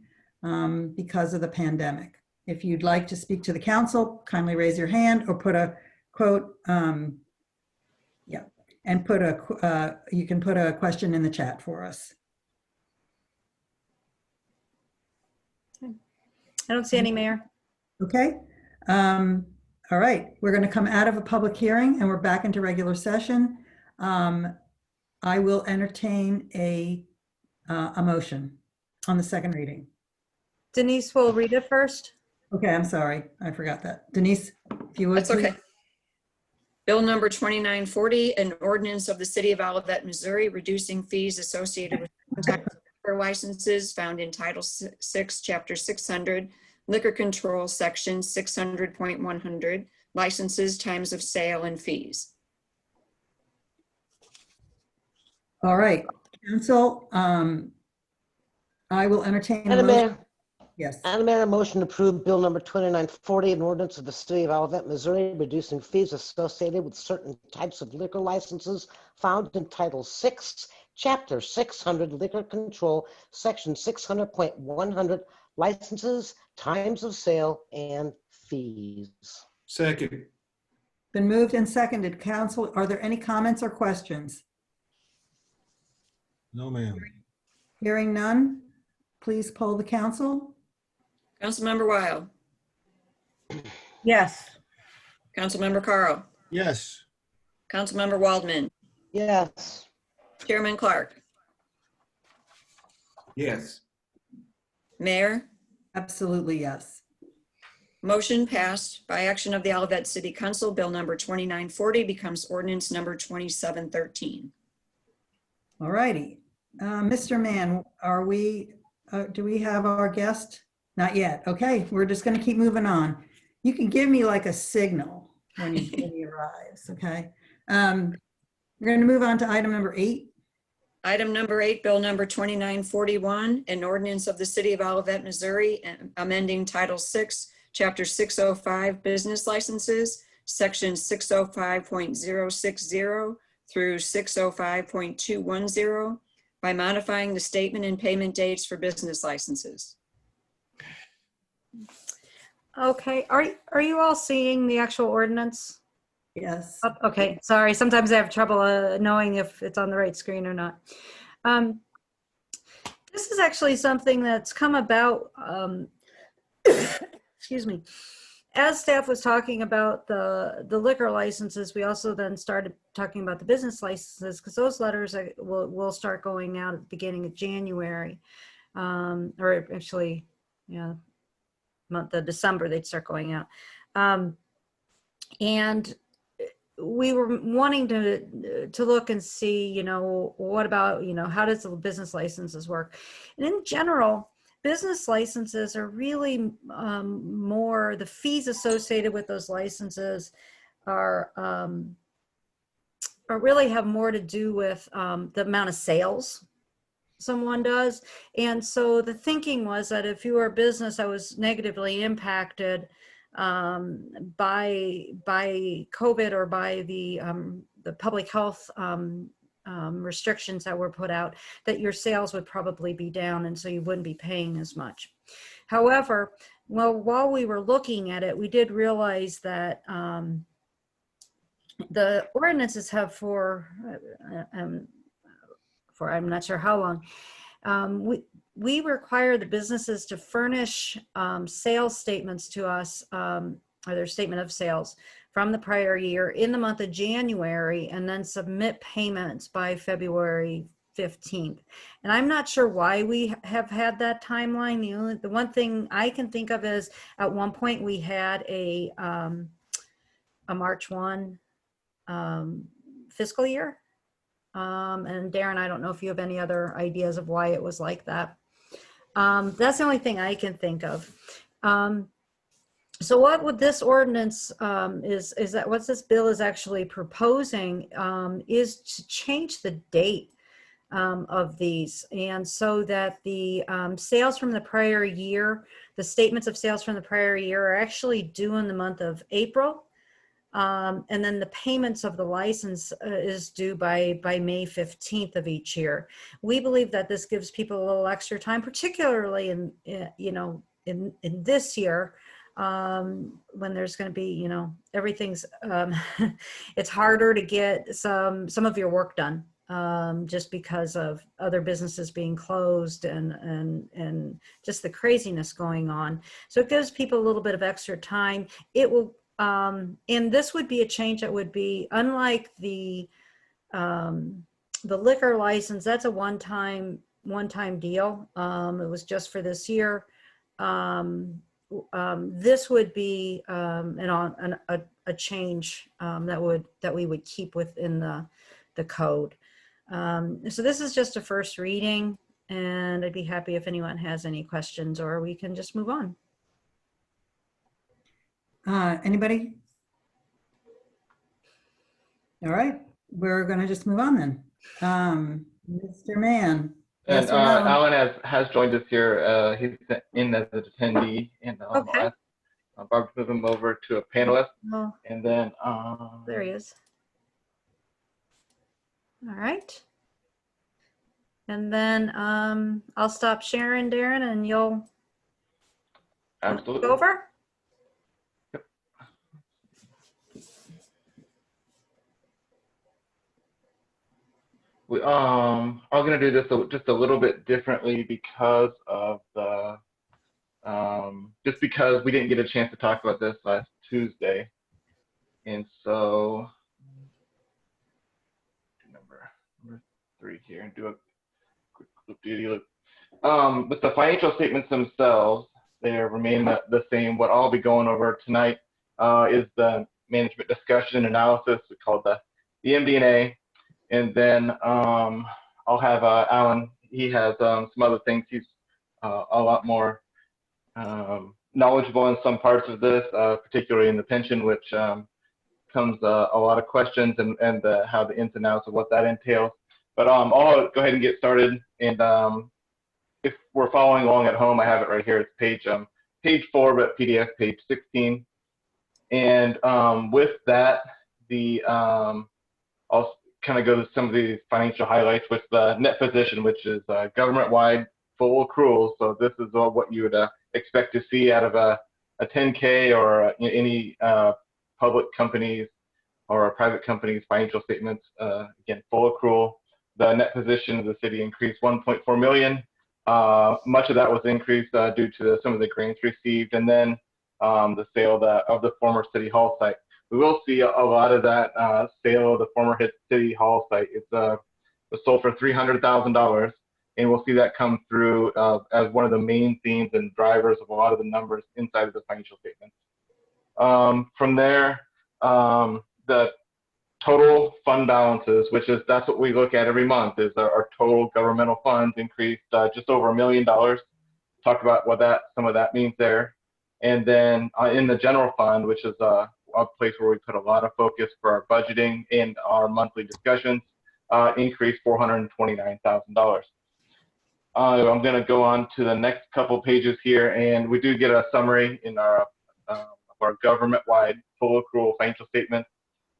because of the pandemic. If you'd like to speak to the council, kindly raise your hand or put a quote, and you can put a question in the chat for us. I don't see any, Mayor. Okay. All right. We're going to come out of a public hearing and we're back into regular session. I will entertain a motion on the second reading. Denise will read it first. Okay, I'm sorry. I forgot that. Denise, if you would. That's okay. Bill number 2940, an ordinance of the City of Olivet, Missouri, reducing fees associated with liquor licenses found in Title 6, Chapter 600, Liquor Control Section 600.100, licenses, times of sale, and fees. All right, council, I will entertain a Madam motion. Mayor, Yes. Madam Mayor, a motion to approve Bill number 2940, an ordinance of the City of Olivet, Missouri, reducing fees associated with certain types of liquor licenses found in Title 6, Chapter 600, Liquor Control, Section 600.100, licenses, times of sale, and fees. Second. Been moved and seconded. Council, are there any comments or questions? No, ma'am. Hearing none, please poll the council. Councilmember Weil, Yes. Councilmember Carl, Yes. Councilmember Waldman, Yes. Chairman Clark, Yes. Mayor. Absolutely, yes. Motion passed by action of the Olivet City Council. Bill number 2940 becomes ordinance number 2713. All righty. Mr. Mann, do we have our guest? Not yet. Okay, we're just going to keep moving on. You can give me like a signal when he arrives, okay? We're going to move on to item number 8. Item number 8, bill number 2941, an ordinance of the City of Olivet, Missouri, amending Title 6, Chapter 605, business licenses, Section 605.060 through 605.210 by modifying the statement and payment dates for business licenses. Okay, are you all seeing the actual ordinance? Yes. Oh, okay, sorry. Sometimes I have trouble knowing if it's on the right screen or not. This is actually something that's come about, excuse me. As staff was talking about the liquor licenses, we also then started talking about the business licenses because those letters will start going out at the beginning of January, or actually, yeah, month of December they'd start going out, and we were wanting to look and see, you know, what about, you know, how does the business licenses work? And in general, business licenses are really more, the fees associated with those licenses are really have more to do with the amount of sales someone does. And so the thinking was that if you were a business that was negatively impacted by COVID or by the public health restrictions that were put out, that your sales would probably be down, and so you wouldn't be paying as much. However, well, while we were looking at it, we did realize that the ordinances have for I'm not sure how long, we require the businesses to furnish sales statements to us, or their statement of sales from the prior year in the month of January, and then submit payments by February 15th. And I'm not sure why we have had that timeline. The one thing I can think of is at one point we had a March 1 fiscal year. And Darren, I don't know if you have any other ideas of why it was like that. That's the only thing I can think of. So what would this ordinance is that what this bill is actually proposing is to change the date of these, and so that the sales from the prior year, the statements of sales from the prior year are actually due in the month of April. And then the payments of the license is due by May 15th of each year. We believe that this gives people a little extra time, particularly in this year, when there's going to be, you know, everything's, it's harder to get some of your work done, just because of other businesses being closed and just the craziness going on. So it gives people a little bit of extra time. It will, and this would be a change that would be unlike the liquor license. That's a one-time deal. It was just for this year. This would be a change that we would keep within the code. So this is just a first reading, and I'd be happy if anyone has any questions, or we can just move on. Anybody? All right, we're going to just move on then. Mr. Mann, And Yes or no? Alan has joined us here. He's in as an attendee, and Okay. I'll ask Barb to move him over to a panelist, Oh, and then there he is. All right. And then I'll stop sharing, Darren, and you'll take absolutely. over. We are gonna do this just a little bit differently because of the just because we didn't get a chance to talk about this last Tuesday, and so number 3 here and do a quick loop. With the financial statements themselves, they remain the same. What I'll be going over tonight is the management discussion and analysis. We call it the MD&A. And then I'll have Alan. He has some other things. He's a lot more knowledgeable in some parts of this, particularly in the pension, which comes a lot of questions and how the ins and outs of what that entails. But I'll go ahead and get started. And if we're following along at home, I have it right here. It's page 4, but PDF page 16. And with that, I'll kind of go to some of these financial highlights with the net position, which is government-wide full accrual. So this is what you would expect to see out of a 10K or any public companies or private companies' financial statements. Again, full accrual. The net position of the city increased 1.4 million. Much of that was increased due to some of the grants received, and then the sale of the former city hall site. We will see a lot of that sale of the former city hall site. It was sold for $300,000, and we'll see that come through as one of the main themes and drivers of a lot of the numbers inside of the financial statements. From there, the total fund balances, that's what we look at every month, is our total governmental funds increased just over $1 million. Talk about what some of that means there. And then in the general fund, which is a place where we put a lot of focus for our budgeting and our monthly discussions, increased $429,000. I'm going to go on to the next couple pages here, and we do get a summary in our government-wide full accrual financial statement.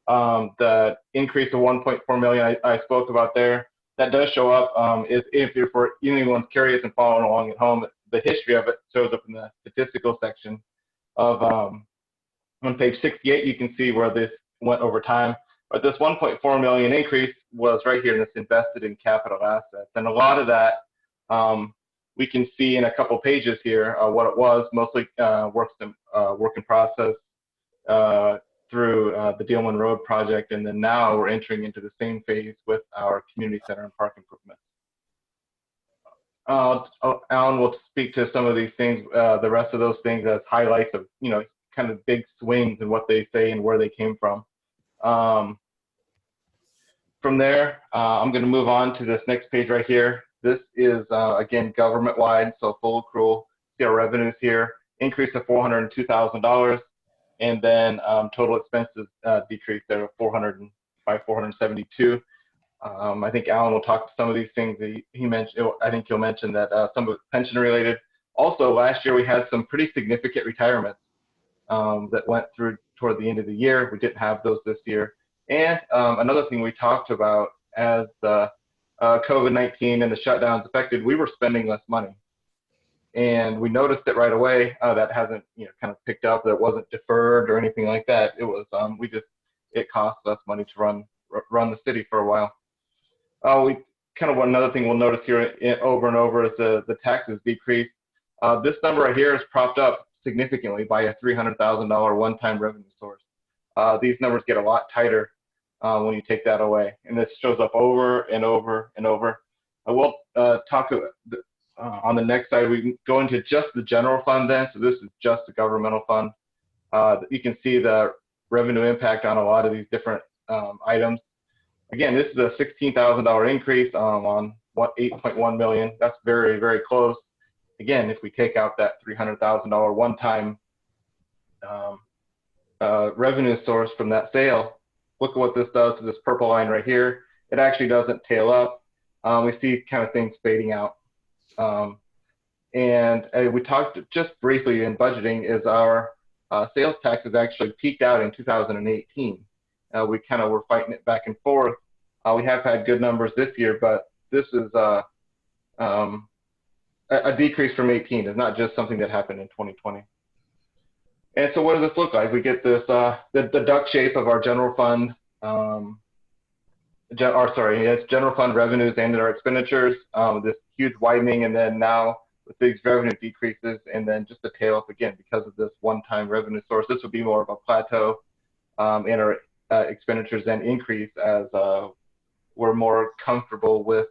The increase of 1.4 million I spoke about there, that does show up. If anyone's curious and following along at home, the history of it shows up in the statistical section of on page 68. You can see where this went over time. But this 1.4 million increase was right here in this invested in capital assets, and a lot of that we can see in a couple pages here what it was, mostly work in process through the Dealman Road project, and then now we're entering into the same phase with our community center and park improvements. Alan will speak to some of these things, the rest of those things as highlights of, kind of big swings in what they say and where they came from. From there, I'm going to move on to this next page right here. This is, again, government-wide, so full accrual. See our revenues here, increase of $402,000, and then total expenses decreased there by 472. I think Alan will talk to some of these things that he mentioned. I think he'll mention that some of it's pension related. Also, last year we had some pretty significant retirements that went through toward the end of the year. We didn't have those this year. And another thing we talked about, as the COVID-19 and the shutdowns affected, we were spending less money. And we noticed it right away. That hasn't, kind of picked up. That wasn't deferred or anything like that. It was, it cost less money to run the city for a while. Another thing we'll notice here over and over is the taxes decrease. This number right here is propped up significantly by a $300,000 one-time revenue source. These numbers get a lot tighter when you take that away, and this shows up over and over and over. I will talk on the next slide. We can go into just the general fund then. So this is just the governmental fund. You can see the revenue impact on a lot of these different items. Again, this is a $16,000 increase on 8.1 million. That's very, very close. Again, if we take out that $300,000 one-time revenue source from that sale, look at what this does to this purple line right here. It actually doesn't tail up. we see kind of things fading out. And we talked just briefly in budgeting is our sales taxes actually peaked out in 2018. We kind of were fighting it back and forth. We have had good numbers this year, but this is a decrease from 18. It's not just something that happened in 2020. And so what does this look like? We get this, the duck shape of our general fund, it's general fund revenues and our expenditures, this huge widening, and then now with these revenue decreases, and then just the tail up again because of this one-time revenue source. This would be more of a plateau, and our expenditures then increase as we're more comfortable with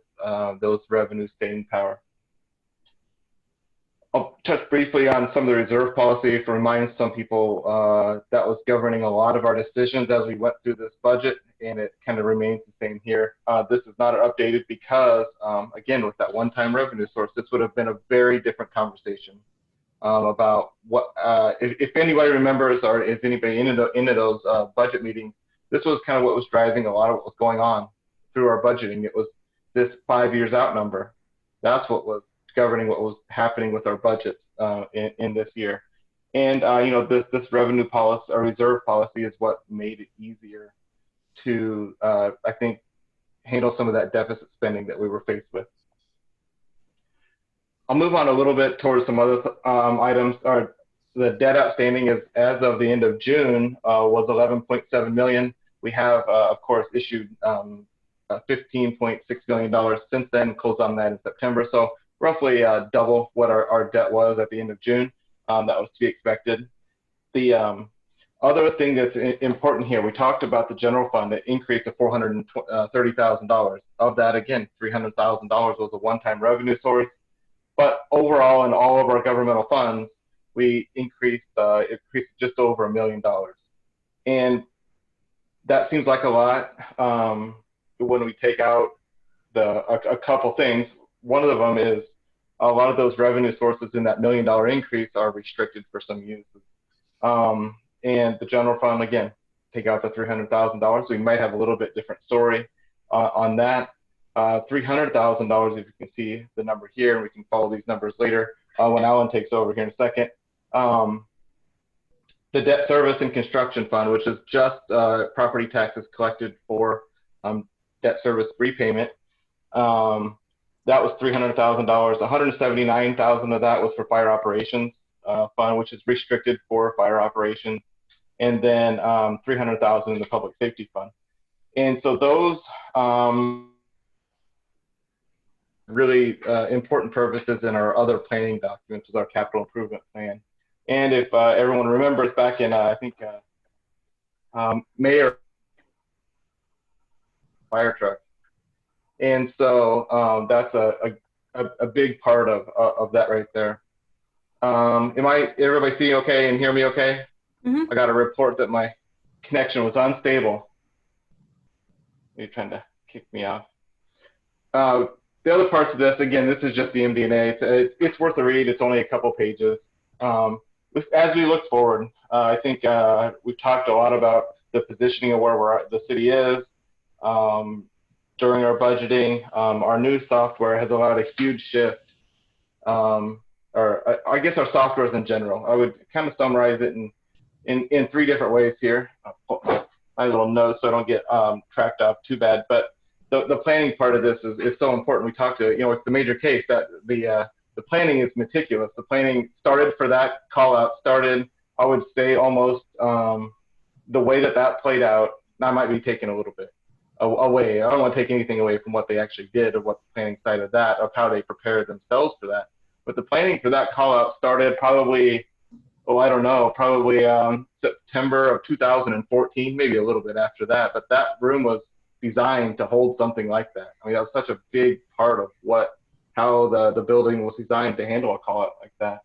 those revenue staying power. I'll touch briefly on some of the reserve policy to remind some people that was governing a lot of our decisions as we went through this budget, and it kind of remains the same here. This is not updated because, again, with that one-time revenue source, this would have been a very different conversation about what, if anybody remembers or is anybody into those budget meetings, this was kind of what was driving a lot of what was going on through our budgeting. It was this 5 years out number. That's what was governing what was happening with our budgets in this year. And this revenue policy or reserve policy is what made it easier to, I think, handle some of that deficit spending that we were faced with. I'll move on a little bit towards some other items. The debt outstanding is, as of the end of June, was $11.7 million. We have, of course, issued $15.6 million since then, closed on that in September. So roughly double what our debt was at the end of June. That was to be expected. The other thing that's important here, we talked about the general fund that increased to $430,000. Of that, again, $300,000 was a one-time revenue source. But overall, in all of our governmental funds, we increased just over $1 million. And that seems like a lot when we take out a couple things. One of them is a lot of those revenue sources in that $1 million increase are restricted for some uses. And the general fund, again, take out the $300,000. We might have a little bit different story on that. $300,000, if you can see the number here, and we can follow these numbers later when Alan takes over here in a second. The debt service and construction fund, which is just property taxes collected for debt service repayment. That was $300,000. $179,000 of that was for fire operations fund, which is restricted for fire operations, and then $300,000 in the public safety fund. And so those really important purposes in our other planning documents is our capital improvement plan. And if everyone remembers back in, I think, May or fire truck. And so that's a big part of that right there. Everybody see okay and hear me okay? Mm-hmm. I got a report that my connection was unstable. You're trying to kick me off. The other parts of this, again, this is just the MD&A. It's worth a read. It's only a couple pages. As we look forward, I think we've talked a lot about the positioning of where the city is. During our budgeting, our new software has allowed a huge shift, or I guess our softwares in general. I would kind of summarize it in three different ways here. I'll put my little notes so I don't get tracked off too bad. But the planning part of this is so important. We talked to, it's the major case that the planning is meticulous. The planning started for that call out started, I would say, almost the way that played out. I might be taking a little bit away. I don't want to take anything away from what they actually did or what the planning side of that, of how they prepared themselves for that. But the planning for that call out started probably, probably September of 2014, maybe a little bit after that. But that room was designed to hold something like that. I mean, that was such a big part of how the building was designed to handle a call out like that.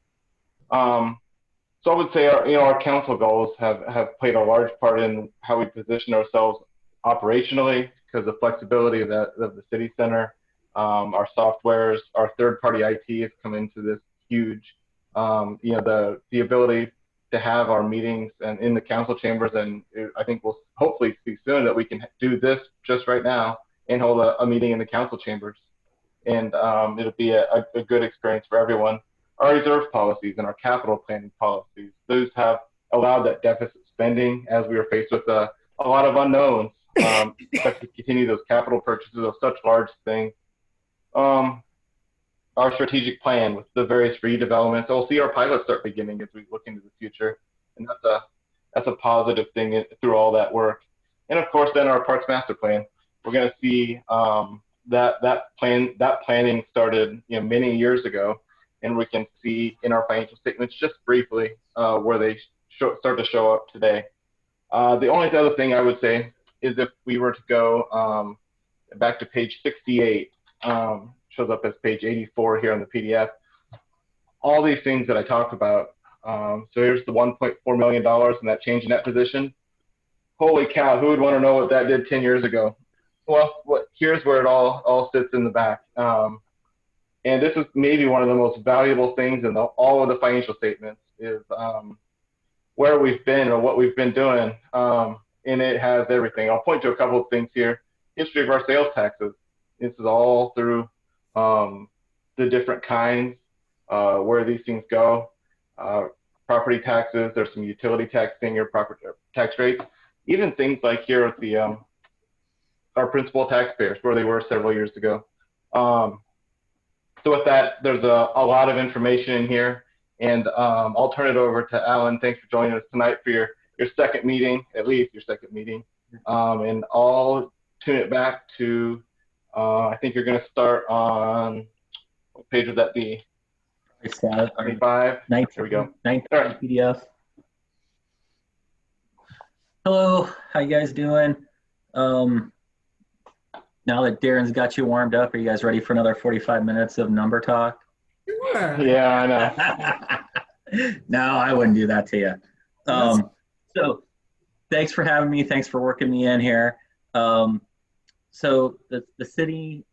So I would say our council goals have played a large part in how we position ourselves operationally, because the flexibility of the city center, our softwares, our third-party IT has come into this huge, the ability to have our meetings and in the council chambers, and I think we'll hopefully see soon that we can do this just right now and hold a meeting in the council chambers and it'll be a good experience for everyone. Our reserve policies and our capital planning policies, those have allowed that deficit spending as we were faced with a lot of unknowns, expect to continue those capital purchases of such large things. Our strategic plan with the various redevelopments, we'll see our pilots start beginning as we look into the future, and that's a positive thing through all that work. And of course, then our Parks Master Plan, we're going to see that planning started many years ago, and we can see in our financial statements just briefly where they start to show up today. The only other thing I would say is if we were to go back to page 68, shows up as page 84 here on the PDF. All these things that I talked about. So here's the $1.4 million and that change in that position. Holy cow, who would want to know what that did 10 years ago? Well, here's where it all sits in the back. And this is maybe one of the most valuable things in all of the financial statements is where we've been or what we've been doing. And it has everything. I'll point to a couple of things here. History of our sales taxes. This is all through the different kinds, where these things go. Property taxes, there's some utility tax thing here, property tax rates. Even things like here at the our principal taxpayers, where they were several years ago. So with that, there's a lot of information in here, and I'll turn it over to Alan. Thanks for joining us tonight for your second meeting, at least your second meeting. And I'll tune it back to, I think you're going to start on, what page would that be? 25. 19, Here we go. 19 Right. PDF. Hello, how you guys doing? Now that Darren's got you warmed up, are you guys ready for another 45 minutes of number talk? Sure. Yeah, I know. No, I wouldn't do that to you. So thanks for having me. Thanks for working me in here. So the city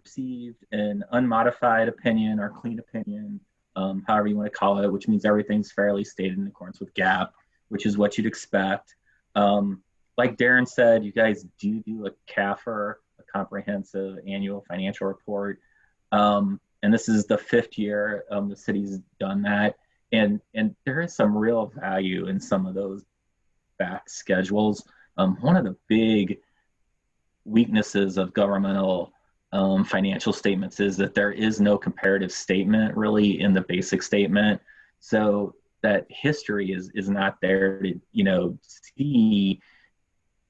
received an unmodified opinion or clean opinion, however you want to call it, which means everything's fairly stated in accordance with GAAP, which is what you'd expect. Like Darren said, you guys do a CAFR, a comprehensive annual financial report. And this is the 5th year the city's done that. And there is some real value in some of those back schedules. One of the big weaknesses of governmental financial statements is that there is no comparative statement really in the basic statement. So that history is not there to, see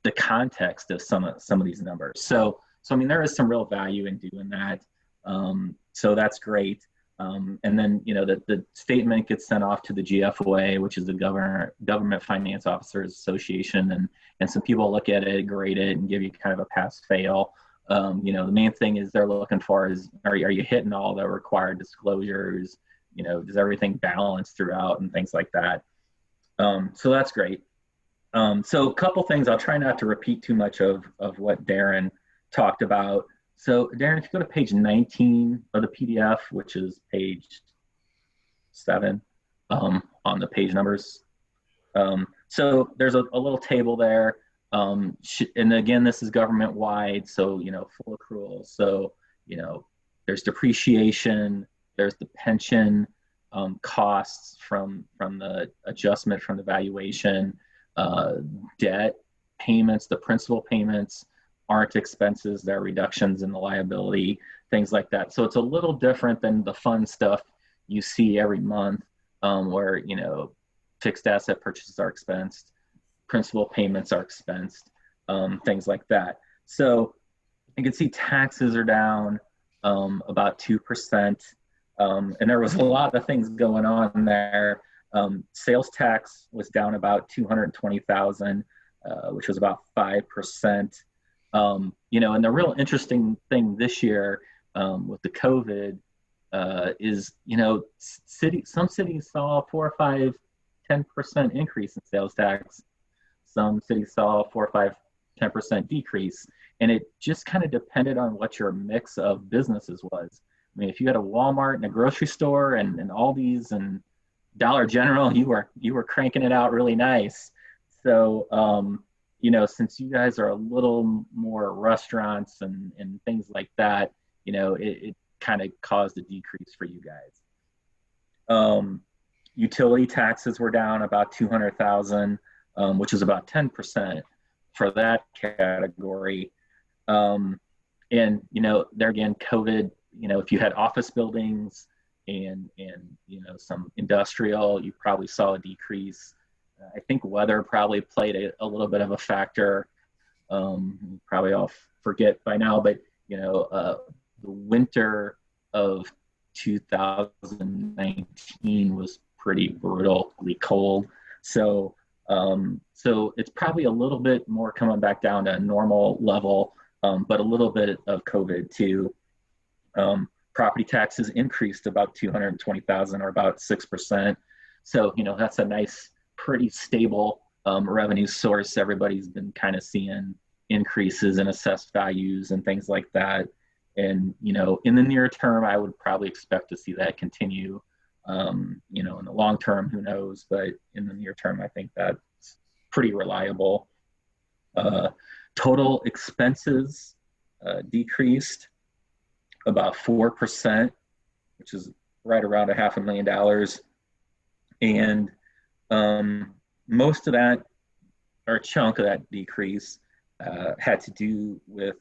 the context of some of these numbers. So I mean, there is some real value in doing that. So that's great. And then, the statement gets sent off to the GFOA, which is the Government Finance Officers Association, and some people look at it, grade it, and give you kind of a pass-fail. The main thing is they're looking for is, are you hitting all the required disclosures? Does everything balance throughout and things like that? So that's great. So a couple things, I'll try not to repeat too much of what Darren talked about. So Darren, if you go to page 19 of the PDF, which is page 7 on the page numbers. So there's a little table there. And again, this is government wide, so, full accrual. So, there's depreciation, there's the pension costs from the adjustment from the valuation, debt payments, the principal payments aren't expenses, they're reductions in the liability, things like that. So it's a little different than the fun stuff you see every month where, fixed asset purchases are expensed, principal payments are expensed, things like that. So you can see taxes are down about 2%. And there was a lot of things going on there. Sales tax was down about 220,000, which was about 5%. And the real interesting thing this year with the COVID is, some cities saw 4 or 5, 10% increase in sales tax. Some cities saw 4 or 5, 10% decrease. And it just kind of depended on what your mix of businesses was. I mean, if you had a Walmart and a grocery store and Aldi's and Dollar General, you were cranking it out really nice. So, since you guys are a little more restaurants and things like that, it kind of caused a decrease for you guys. Utility taxes were down about 200,000, which is about 10% for that category. And, you know, there again, COVID, you know, if you had office buildings and you know, some industrial, you probably saw a decrease. I think weather probably played a little bit of a factor. Probably all forget by now, but, you know, the winter of 2019 was pretty brutally cold. So it's probably a little bit more coming back down to a normal level, but a little bit of COVID too. Property taxes increased about 220,000 or about 6%. So, you know, that's a nice, pretty stable revenue source. Everybody's been kind of seeing increases in assessed values and things like that. And, you know, in the near term, I would probably expect to see that continue. You know, in the long term, who knows? But in the near term, I think that's pretty reliable. Total expenses decreased about 4%, which is right around $500,000. And most of that, or a chunk of that decrease, had to do with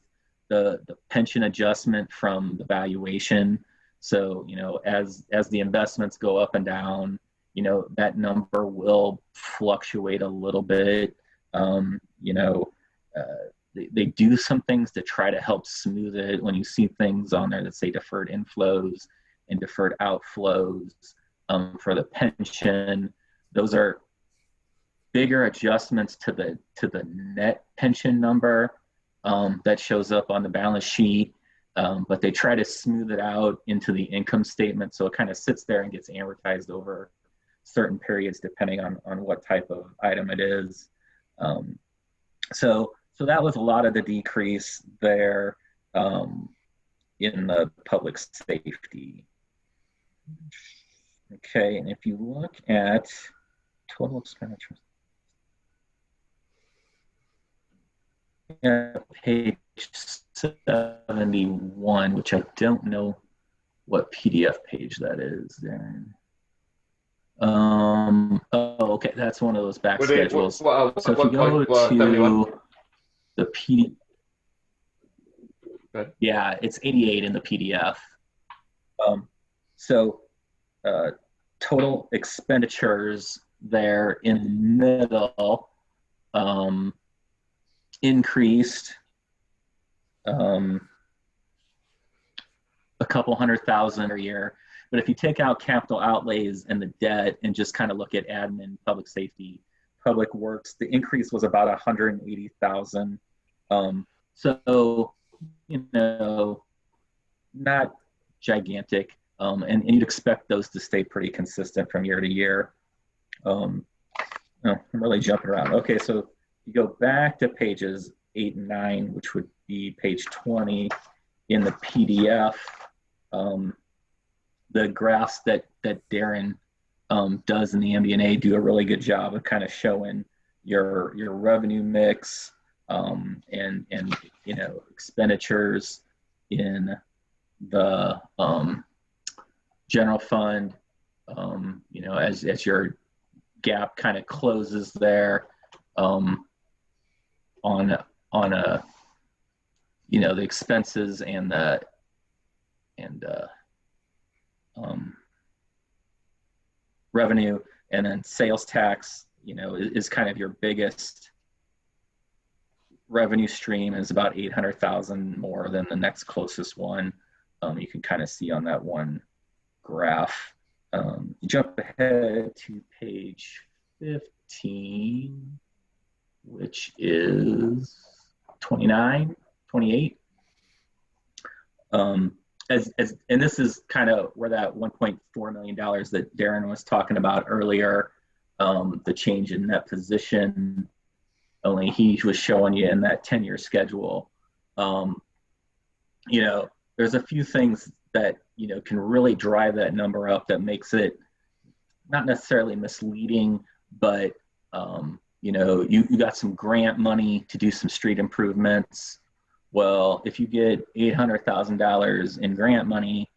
the pension adjustment from the valuation. So, you know, as the investments go up and down, you know, that number will fluctuate a little bit. You know, they do some things to try to help smooth it. When you see things on there that say deferred inflows and deferred outflows for the pension, those are bigger adjustments to the net pension number that shows up on the balance sheet. But they try to smooth it out into the income statement, so it kind of sits there and gets amortized over certain periods depending on what type of item it is. So that was a lot of the decrease there in the public safety. Okay, and if you look at total expenditures, page 71, which I don't know what PDF page that is, Darren. Oh, okay, that's one of those back schedules. So if you go to the PDF, yeah, it's 88 in the PDF. Total expenditures there in the middle increased a couple $100,000 a year. But if you take out capital outlays and the debt and just kind of look at admin, public safety, public works, the increase was about 180,000. So, you know, not gigantic. And you'd expect those to stay pretty consistent from year to year. I'm really jumping around. Okay, so you go back to pages 8 and 9, which would be page 20 in the PDF. The graphs that Darren does in the MD&A do a really good job of kind of showing your revenue mix and you know, expenditures in the general fund. You know, as your gap kind of closes there on a, you know, the expenses and the revenue, and then sales tax, you know, is kind of your biggest revenue stream, is about 800,000 more than the next closest one. You can kind of see on that one graph. You jump ahead to page 15, which is 28. And this is kind of where that $1.4 million that Darren was talking about earlier, the change in net position, only he was showing you in that 10-year schedule. You know, there's a few things that, you know, can really drive that number up that makes it not necessarily misleading, but, you know, you got some grant money to do some street improvements. Well, if you get $800,000 in grant money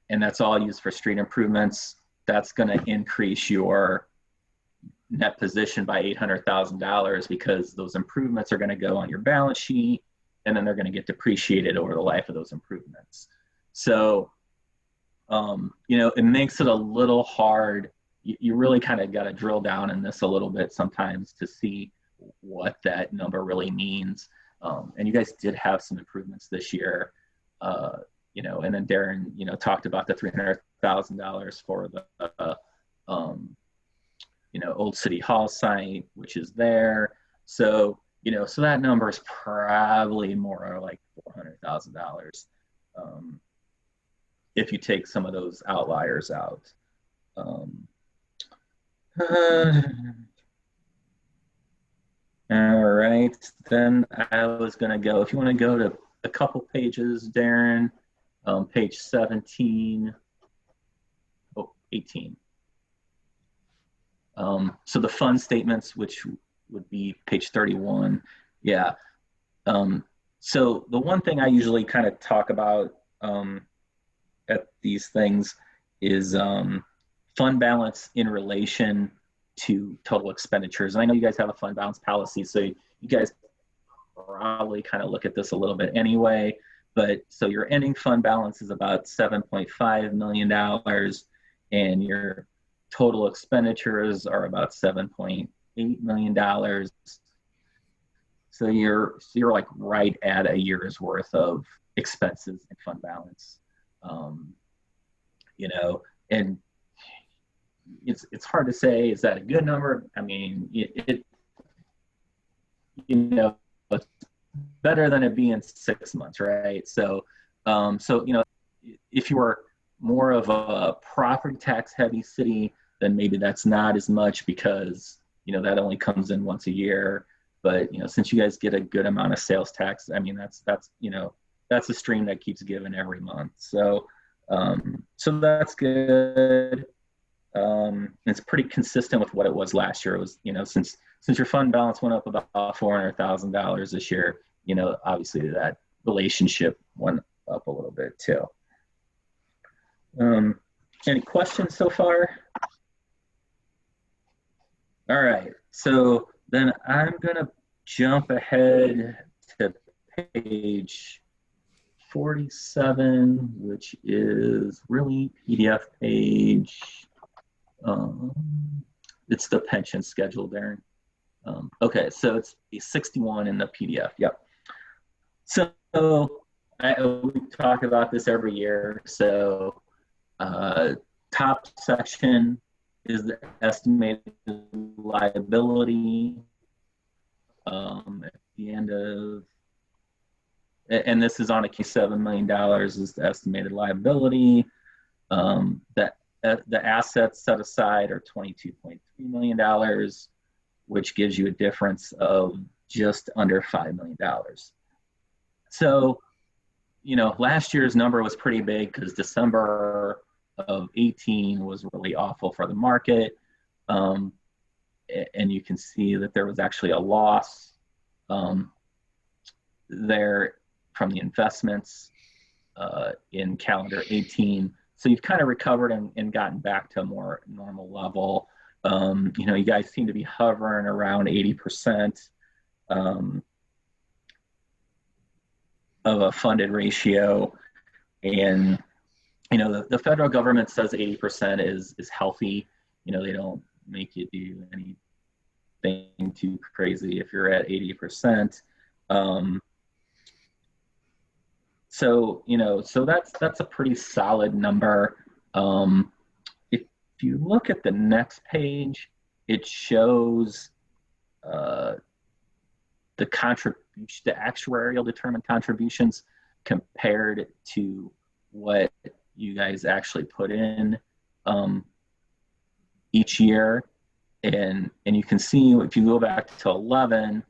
and that's all used for street improvements, that's going to increase your net position by $800,000 because those improvements are going to go on your balance sheet and then they're going to get depreciated over the life of those improvements. So, it makes it a little hard. You really kind of got to drill down in this a little bit sometimes to see what that number really means. And you guys did have some improvements this year, and then Darren, talked about the $300,000 for the, Old City Hall site, which is there. So, so that number is probably more like $400,000 if you take some of those outliers out. All right, then I was going to go, if you want to go to a couple pages, Darren, page 17, 18. So the fund statements, which would be page 31. Yeah. So the one thing I usually kind of talk about at these things is fund balance in relation to total expenditures. And I know you guys have a fund balance policy, so you guys probably kind of look at this a little bit anyway. But so your ending fund balance is about $7.5 million, and your total expenditures are about $7.8 million. So you're like right at a year's worth of expenses and fund balance. And it's hard to say, is that a good number? I mean, it's better than it being 6 months, right? So, if you were more of a property tax heavy city, then maybe that's not as much because, that only comes in once a year. But, since you guys get a good amount of sales tax, I mean, that's a stream that keeps giving every month. So, so that's good. It's pretty consistent with what it was last year. It was, since your fund balance went up about $400,000 this year, obviously that relationship went up a little bit too. Any questions so far? All right, so then I'm gonna jump ahead to page 47, which is really PDF page. It's the pension schedule, Darren. Okay, so it's 61 in the PDF. Yep. So we talk about this every year. So top section is the estimated liability at the end of, and this is on a $7 million is the estimated liability. The assets set aside are $22.3 million, which gives you a difference of just under $5 million. So, last year's number was pretty big because December of 18 was really awful for the market. And you can see that there was actually a loss there from the investments in calendar 18. So you've kind of recovered and gotten back to a more normal level. You guys seem to be hovering around 80% of a funded ratio. And, the federal government says 80% is healthy. They don't make you do anything too crazy if you're at 80%. So that's a pretty solid number. If you look at the next page, it shows the contribution, the actuarial determined contributions compared to what you guys actually put in each year. And you can see if you go back to 11,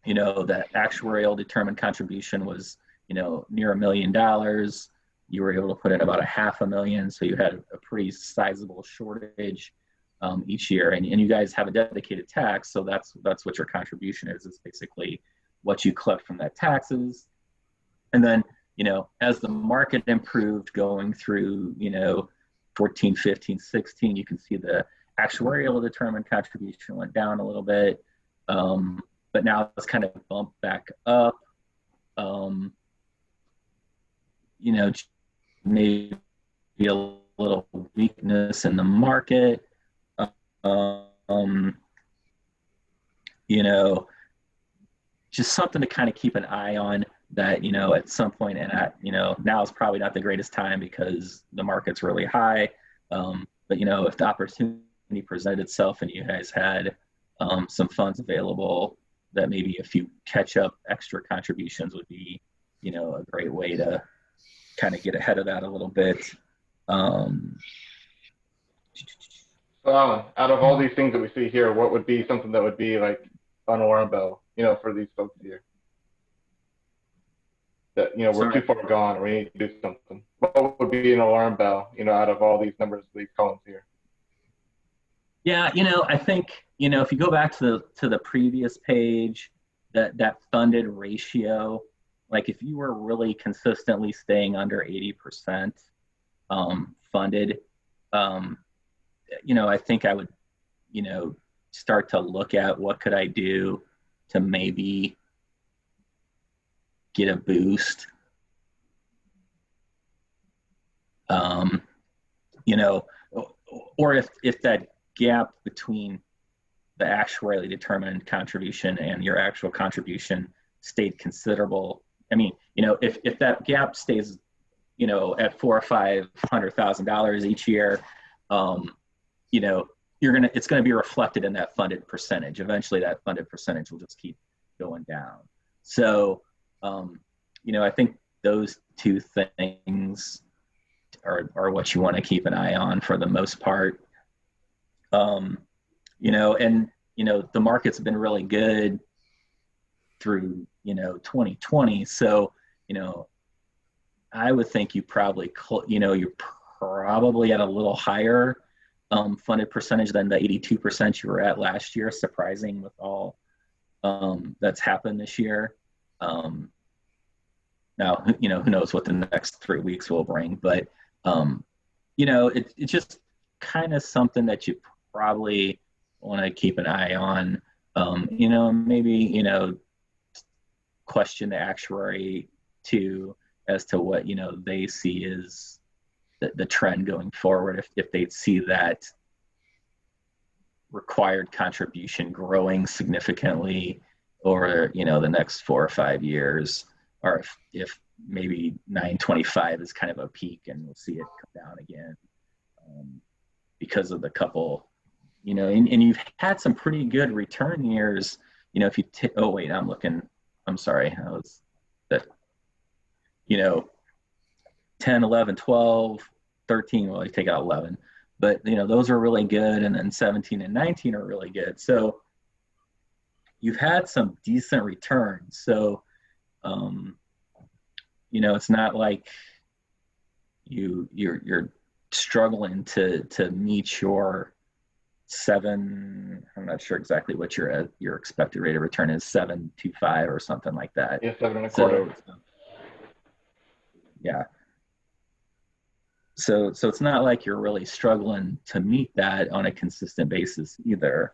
that actuarial determined contribution was near $1 million. You were able to put in about $500,000, so you had a pretty sizable shortage each year. And you guys have a dedicated tax, so that's what your contribution is basically what you collect from that taxes. And then, you know, as the market improved going through, you know, 14, 15, 16, you can see the actuarial determined contribution went down a little bit. But now it's kind of bumped back up. You know, maybe a little weakness in the market. You know, just something to kind of keep an eye on that, you know, at some point, and you know, now is probably not the greatest time because the market's really high. But, you know, if the opportunity presented itself and you guys had some funds available, that maybe a few catch up extra contributions would be, you know, a great way to kind of get ahead of that a little bit. So Alan, out of all these things that we see here, what would be something that would be like an alarm bell, you know, for these folks here? That, you know, we're too far gone, we need to do something. What would be an alarm bell, you know, out of all these numbers, these columns here? Yeah, you know, I think, you know, if you go back to the previous page, that funded ratio, like if you were really consistently staying under 80% funded, you know, I think I would, you know, start to look at what could I do to maybe get a boost. You know, or if that gap between the actuarially determined contribution and your actual contribution stayed considerable. I mean, you know, if that gap stays, you know, at $400,000 or $500,000 each year, you know, it's gonna be reflected in that funded percentage. Eventually, that funded percentage will just keep going down. So, you know, I think those two things are what you want to keep an eye on for the most part. You know, and, you know, the market's been really good through, you know, 2020. So, you know, I would think you probably, you know, you're probably at a little higher funded percentage than the 82% you were at last year, surprising with all that's happened this year. Now, you know, who knows what the next 3 weeks will bring, but, you know, it's just kind of something that you probably want to keep an eye on. You know, maybe, you know, question the actuary too as to what, you know, they see is the trend going forward, if they see that required contribution growing significantly over, you know, the next 4 or 5 years, or if maybe 925 is kind of a peak and we'll see it come down again because of the couple, you know, and you've had some pretty good return years, you know, if you oh wait, I'm sorry, I was that, you know, 10, 11, 12, 13, well, I take out 11, but, you know, those are really good, and then 17 and 19 are really good. So you've had some decent returns. So, you know, it's not like you're struggling to meet your I'm not sure exactly what your expected rate of return is, 7.25 or something like that. Yeah, 7.25. So, yeah. So it's not like you're really struggling to meet that on a consistent basis either.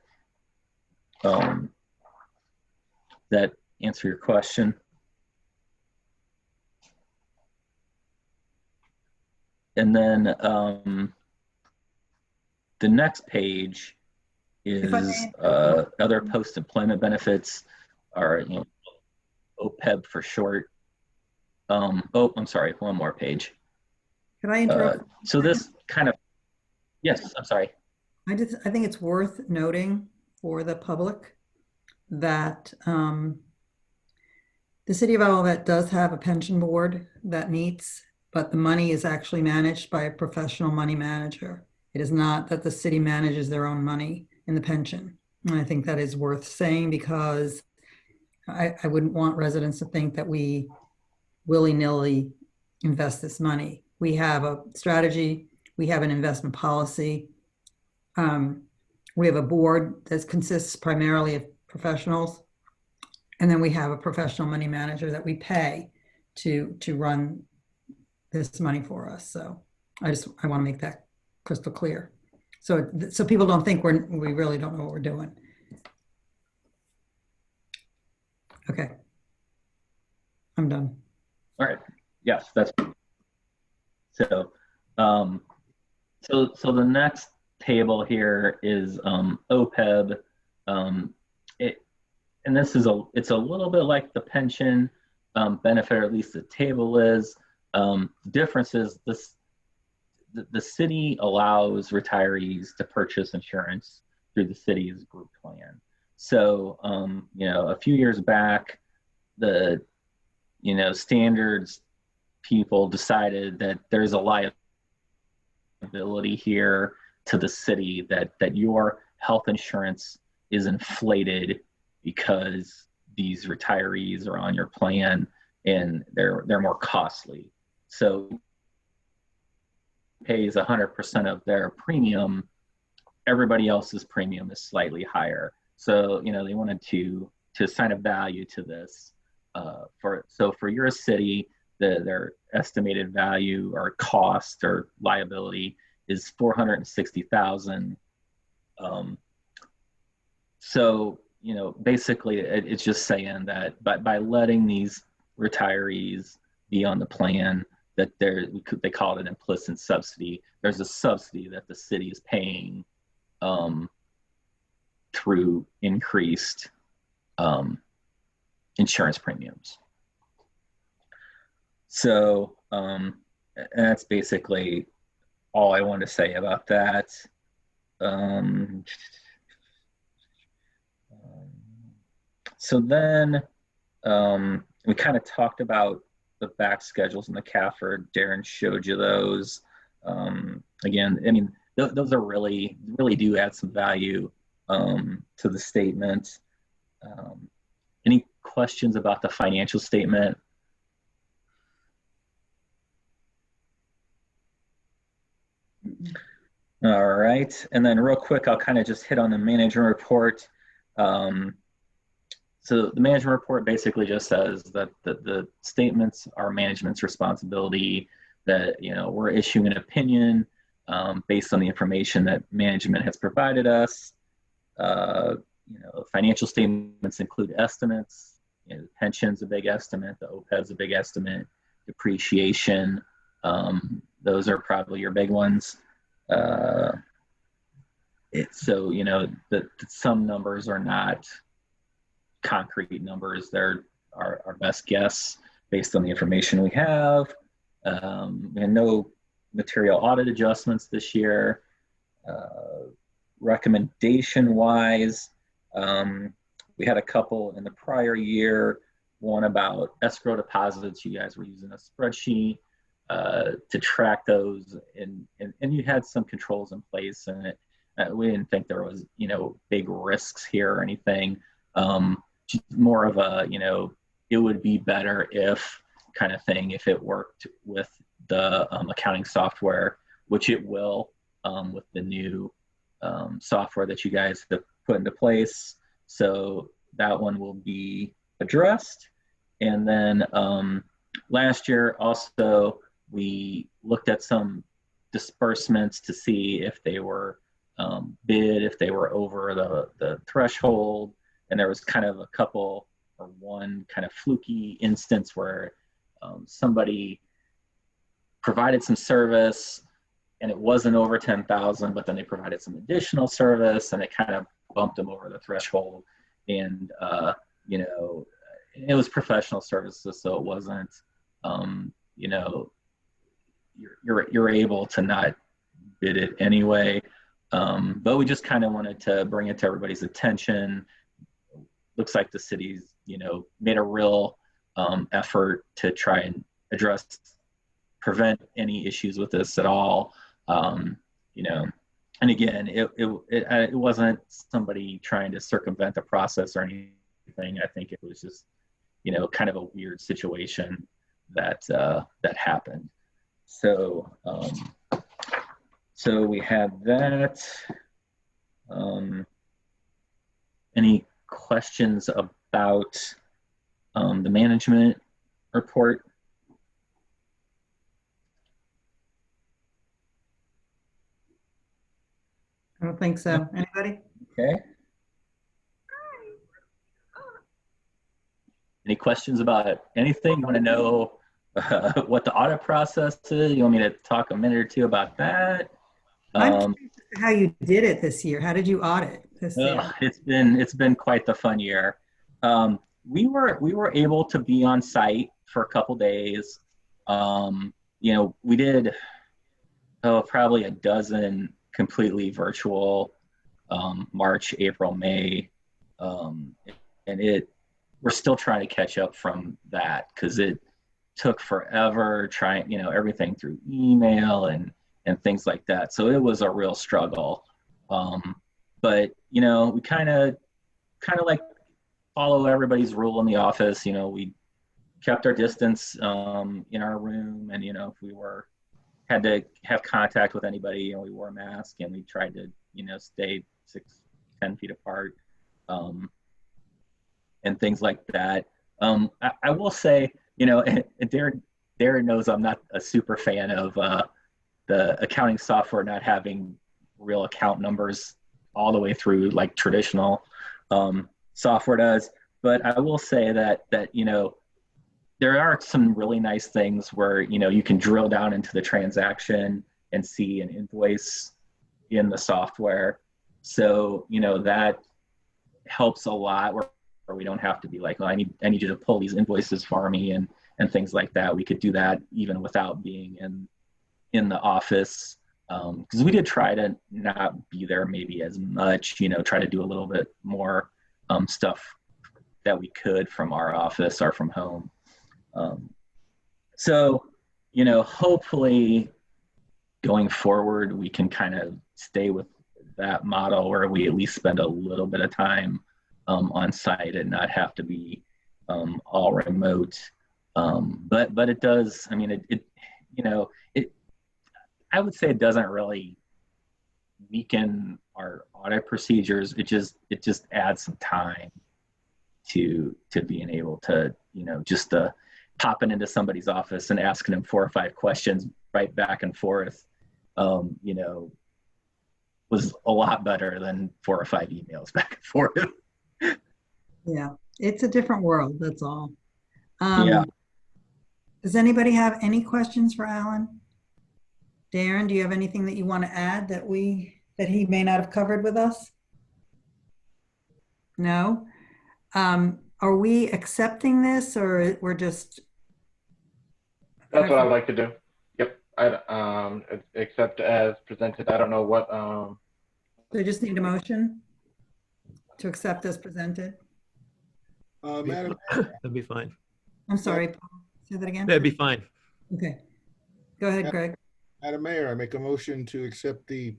That answer your question? And then the next page is other post-employment benefits, are, you know, OPEB for short. Oh, I'm sorry, one more page. Can I interrupt? So this kind of, yes, I'm sorry. I think it's worth noting for the public that the City of Olivet does have a pension board that meets, but the money is actually managed by a professional money manager. It is not that the city manages their own money in the pension. And I think that is worth saying, because I wouldn't want residents to think that we willy-nilly invest this money. We have a strategy, we have an investment policy. We have a board that consists primarily of professionals, And then we have a professional money manager that we pay to run this money for us. So I want to make that crystal clear. So people don't think we really don't know what we're doing. Okay. I'm done. All right. Yes, that's so. So the next table here is OPEB. And this is it's a little bit like the pension benefit, or at least the table is. The difference is the city allows retirees to purchase insurance through the city's group plan. So, a few years back, the, standards people decided that there's a liability here to the city that your health insurance is inflated because these retirees are on your plan and they're more costly. So pays 100% of their premium, everybody else's premium is slightly higher. So, they wanted to assign a value to this. For your city, their estimated value or cost or liability is $460,000. So, basically it's just saying that by letting these retirees be on the plan, that they call it an implicit subsidy. There's a subsidy that the city is paying through increased insurance premiums. So that's basically all I wanted to say about that. So then we kind of talked about the back schedules in the CAFR. Darren showed you those. Again, those are really do add some value to the statement. Any questions about the financial statement? All right, and then real quick, I'll kind of just hit on the management report. So the management report basically just says that the statements are management's responsibility, that we're issuing an opinion based on the information that management has provided us. Financial statements include estimates. Pension's a big estimate, the OPEB's a big estimate, depreciation. Those are probably your big ones. Some numbers are not concrete numbers. They're our best guess based on the information we have. And no material audit adjustments this year. Recommendation wise, we had a couple in the prior year, one about escrow deposits. You guys were using a spreadsheet to track those, and you had some controls in place, and we didn't think there was big risks here or anything. More of a it would be better if kind of thing if it worked with the accounting software, which it will with the new software that you guys have put into place. So that one will be addressed. And then last year also we looked at some disbursements to see if they were bid, if they were over the threshold. And there was kind of a couple or one kind of fluky instance where somebody provided some service and it wasn't over 10,000, but then they provided some additional service and it kind of bumped them over the threshold. And, it was professional services, so it wasn't, you're able to not bid it anyway. But we just kind of wanted to bring it to everybody's attention. Looks like the city's, made a real effort to try and prevent any issues with this at all. And again, it wasn't somebody trying to circumvent the process or anything. I think it was just, kind of a weird situation that happened. So, so we had that. Any questions about the management report. I don't think so. Anybody? Okay. Any questions about anything? You want to know what the audit process is? You want me to talk a minute or two about that? I'm curious how you did it this year. How did you audit this year? It's been quite the fun year. We were able to be on site for a couple days. We did probably a dozen completely virtual March, April, May, and we're still trying to catch up from that because it took forever trying everything through email and things like that. So it was a real struggle. But we kind of like follow everybody's rule in the office. We kept our distance in our room, and if we had to have contact with anybody, we wore a mask, and we tried to stay 6-10 feet apart, and things like that. I will say, and Darren knows I'm not a super fan of the accounting software not having real account numbers all the way through like traditional software does. But I will say that there are some really nice things where you can drill down into the transaction and see an invoice in the software. So that helps a lot where we don't have to be like, I need you to pull these invoices for me and things like that. We could do that even without being in the office, because we did try to not be there maybe as much, try to do a little bit more stuff that we could from our office or from home. So hopefully going forward, we can kind of stay with that model where we at least spend a little bit of time on site and not have to be all remote. But it does, I would say it doesn't really weaken our audit procedures. It just adds some time to being able to, just popping into somebody's office and asking them 4 or 5 questions right back and forth, was a lot better than 4 or 5 emails back and forth. Yeah, it's a different world, that's all. Yeah. Does anybody have any questions for Alan? Darren, do you have anything that you want to add that he may not have covered with us? No? Are we accepting this, or we're just? That's what I'd like to do. Yep. I accept as presented. I don't know what. So you just need a motion to accept as presented? Madam, That'd be fine. I'm sorry, Paul. Say that again? That'd be fine. Okay. Go ahead, Greg. Madam Mayor, I make a motion to accept the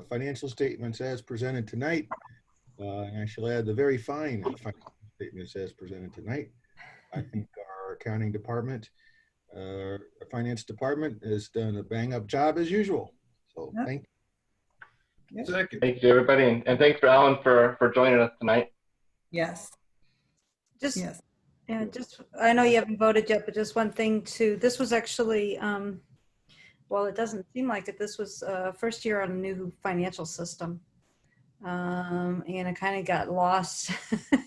financial statements as presented tonight. And I shall add the very fine financial statements as presented tonight. I think our accounting department, our finance department has done a bang-up job as usual. So Yep. thank you. Second. Thank you, everybody, and thanks for Alan for joining us tonight. Yes. Just, Yes. yeah, I know you haven't voted yet, but just one thing too, this was actually, well, it doesn't seem like it, this was first year on a new financial system. And it kind of got lost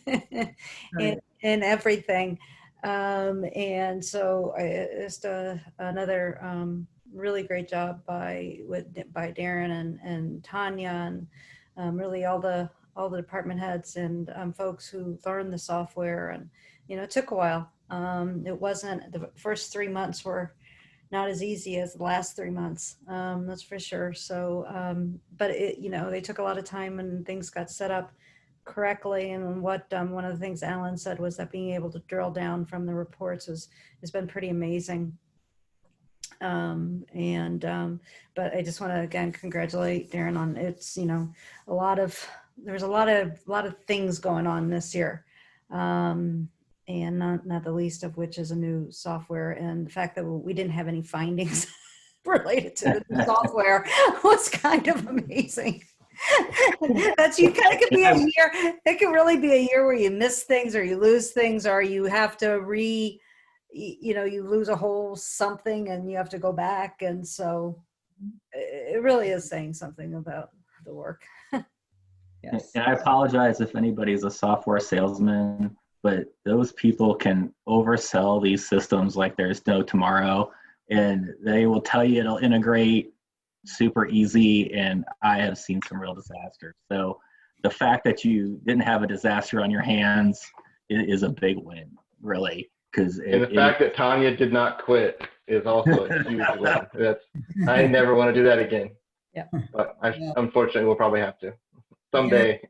in everything. And so it's another really great job by Darren and Tanya and really all the department heads and folks who learned the software. And it took a while. It wasn't, the first 3 months were not as easy as the last 3 months, that's for sure. So, but they took a lot of time and things got set up correctly. And what one of the things Alan said was that being able to drill down from the reports has been pretty amazing. But I just want to again congratulate Darren on it's there's a lot of things going on this year. And not the least of which is a new software, and the fact that we didn't have any findings related to the software was kind of amazing. That's, you kind of could be a year, it could really be a year where you miss things or you lose things or you have to you lose a whole something and you have to go back. And so it really is saying something about the work. Yes. And I apologize if anybody's a software salesman, but those people can oversell these systems like there's no tomorrow, and they will tell you it'll integrate super easy, and I have seen some real disasters. So the fact that you didn't have a disaster on your hands is a big win, really. And the fact that Tanya did not quit is also a huge win. I never want to do that again. Yeah. But unfortunately, we'll probably have to. Someday.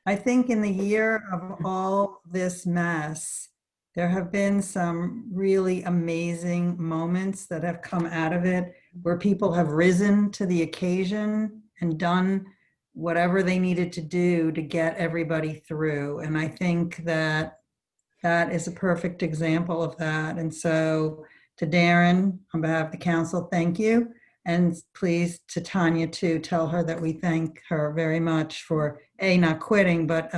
I think in the year of all this mess, there have been some really amazing moments that have come out of it where people have risen to the occasion and done whatever they needed to do to get everybody through. And I think that is a perfect example of that. And so to Darren, on behalf of the council, thank you. And please, to Tanya too, tell her that we thank her very much for not quitting, but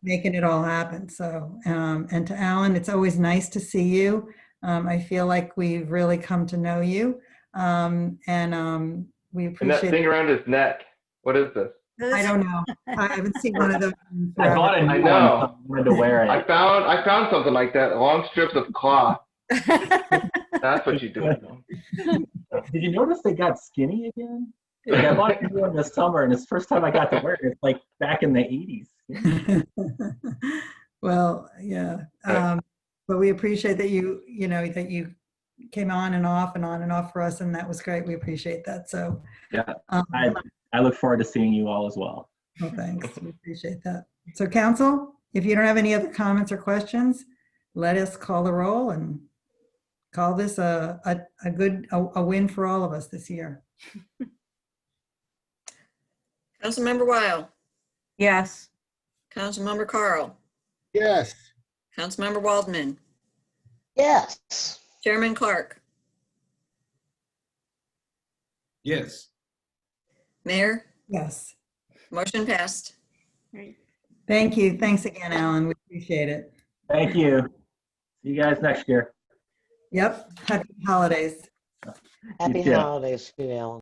making it all happen. So, and to Alan, it's always nice to see you. I feel like we've really come to know you, and we appreciate. And that thing around his neck, what is this? I don't know. I haven't seen one of those. I bought a new one. I wanted to wear it. I found something like that. Long strips of cloth. That's what you do. Did you notice they got skinny again? Like, I bought a new one this summer, and it's the first time I got to wear it. It's like back in the 80s. Well, yeah. But we appreciate that that you came on and off for us, and that was great. We appreciate that. So yeah, I look forward to seeing you all as well. Oh, thanks. We appreciate that. So council, if you don't have any other comments or questions, let us call the roll and call this a win for all of us this year. Councilmember Weil, Yes. Councilmember Carl, Yes. Councilmember Waldman, Yes. Chairman Clark, Yes. Mayor, Yes. motion passed. Thank you. Thanks again, Alan. We appreciate it. Thank you. See you guys next year. Yep. Happy holidays. Happy too. holidays, to you, Alan.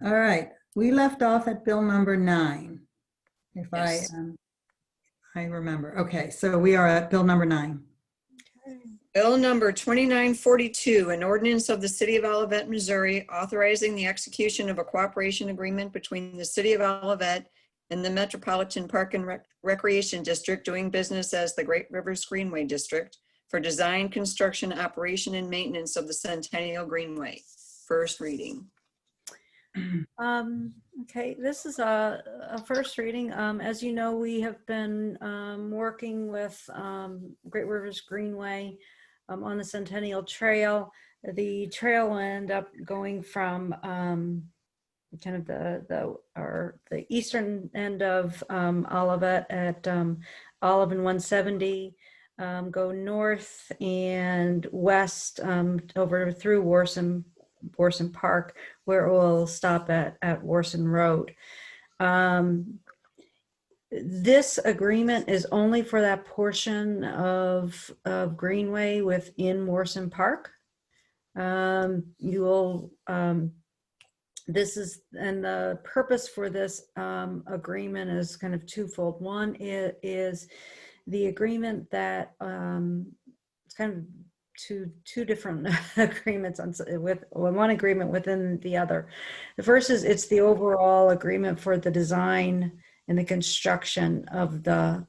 All right. We left off at bill number 9. If Yes. I remember. Okay. So we are at bill number 9. Bill number 2942, an ordinance of the City of Olivet, Missouri, authorizing the execution of a cooperation agreement between the City of Olivet and the Metropolitan Park and Recreation District, doing business as the Great Rivers Greenway District, for design, construction, operation, and maintenance of the Centennial Greenway. First reading. Okay, this is a first reading. As you know, we have been working with Great Rivers Greenway on the Centennial Trail. The trail will end up going from kind of the eastern end of Olivet at Olive and 170, go north and west over through Worson Park, where it will stop at Worson Road. This agreement is only for that portion of Greenway within Worson Park. You will, this is, and the purpose for this agreement is kind of twofold. One, it is the agreement that it's kind of two different agreements with one agreement within the other. The first is it's the overall agreement for the design and the construction of the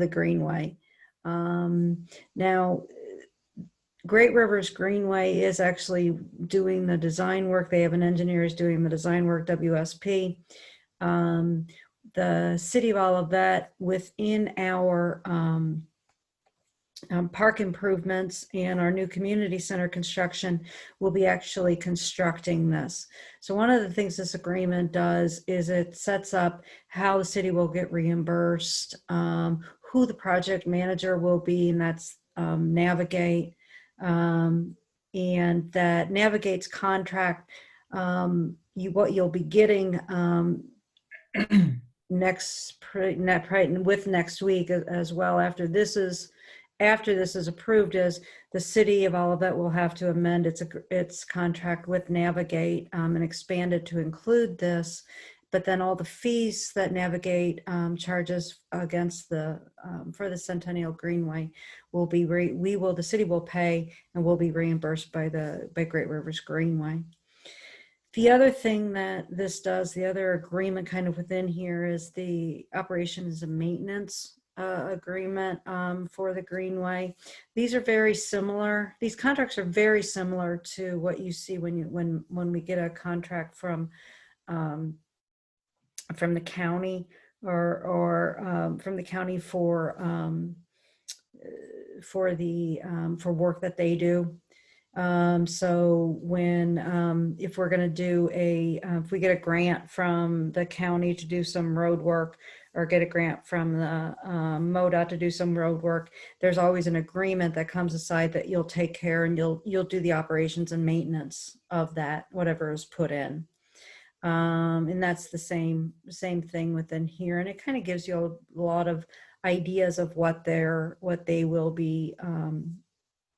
Greenway. Now, Great Rivers Greenway is actually doing the design work. They have an engineer who's doing the design work, WSP. The City of Olivet, within our park improvements and our new community center construction, will be actually constructing this. So one of the things this agreement does is it sets up how the city will get reimbursed, who the project manager will be, and that's Navigate. And that Navigate's contract what you'll be getting next week as well, after this is approved, is the city of Olivet will have to amend its contract with Navigate and expand it to include this. But then all the fees that Navigate charges against for the Centennial Greenway will be the city will pay, and will be reimbursed by Great Rivers Greenway. The other thing that this does, the other agreement kind of within here, is the operations and maintenance agreement for the Greenway. These are very similar. These contracts are very similar to what you see when we get a contract from the county or from the county for work that they do. So when if we're going to do if we get a grant from the county to do some road work, or get a grant from the MoDOT to do some road work, there's always an agreement that comes aside that you'll take care and you'll do the operations and maintenance of that, whatever is put in. And that's the same thing within here, and it kind of gives you a lot of ideas of what they will be,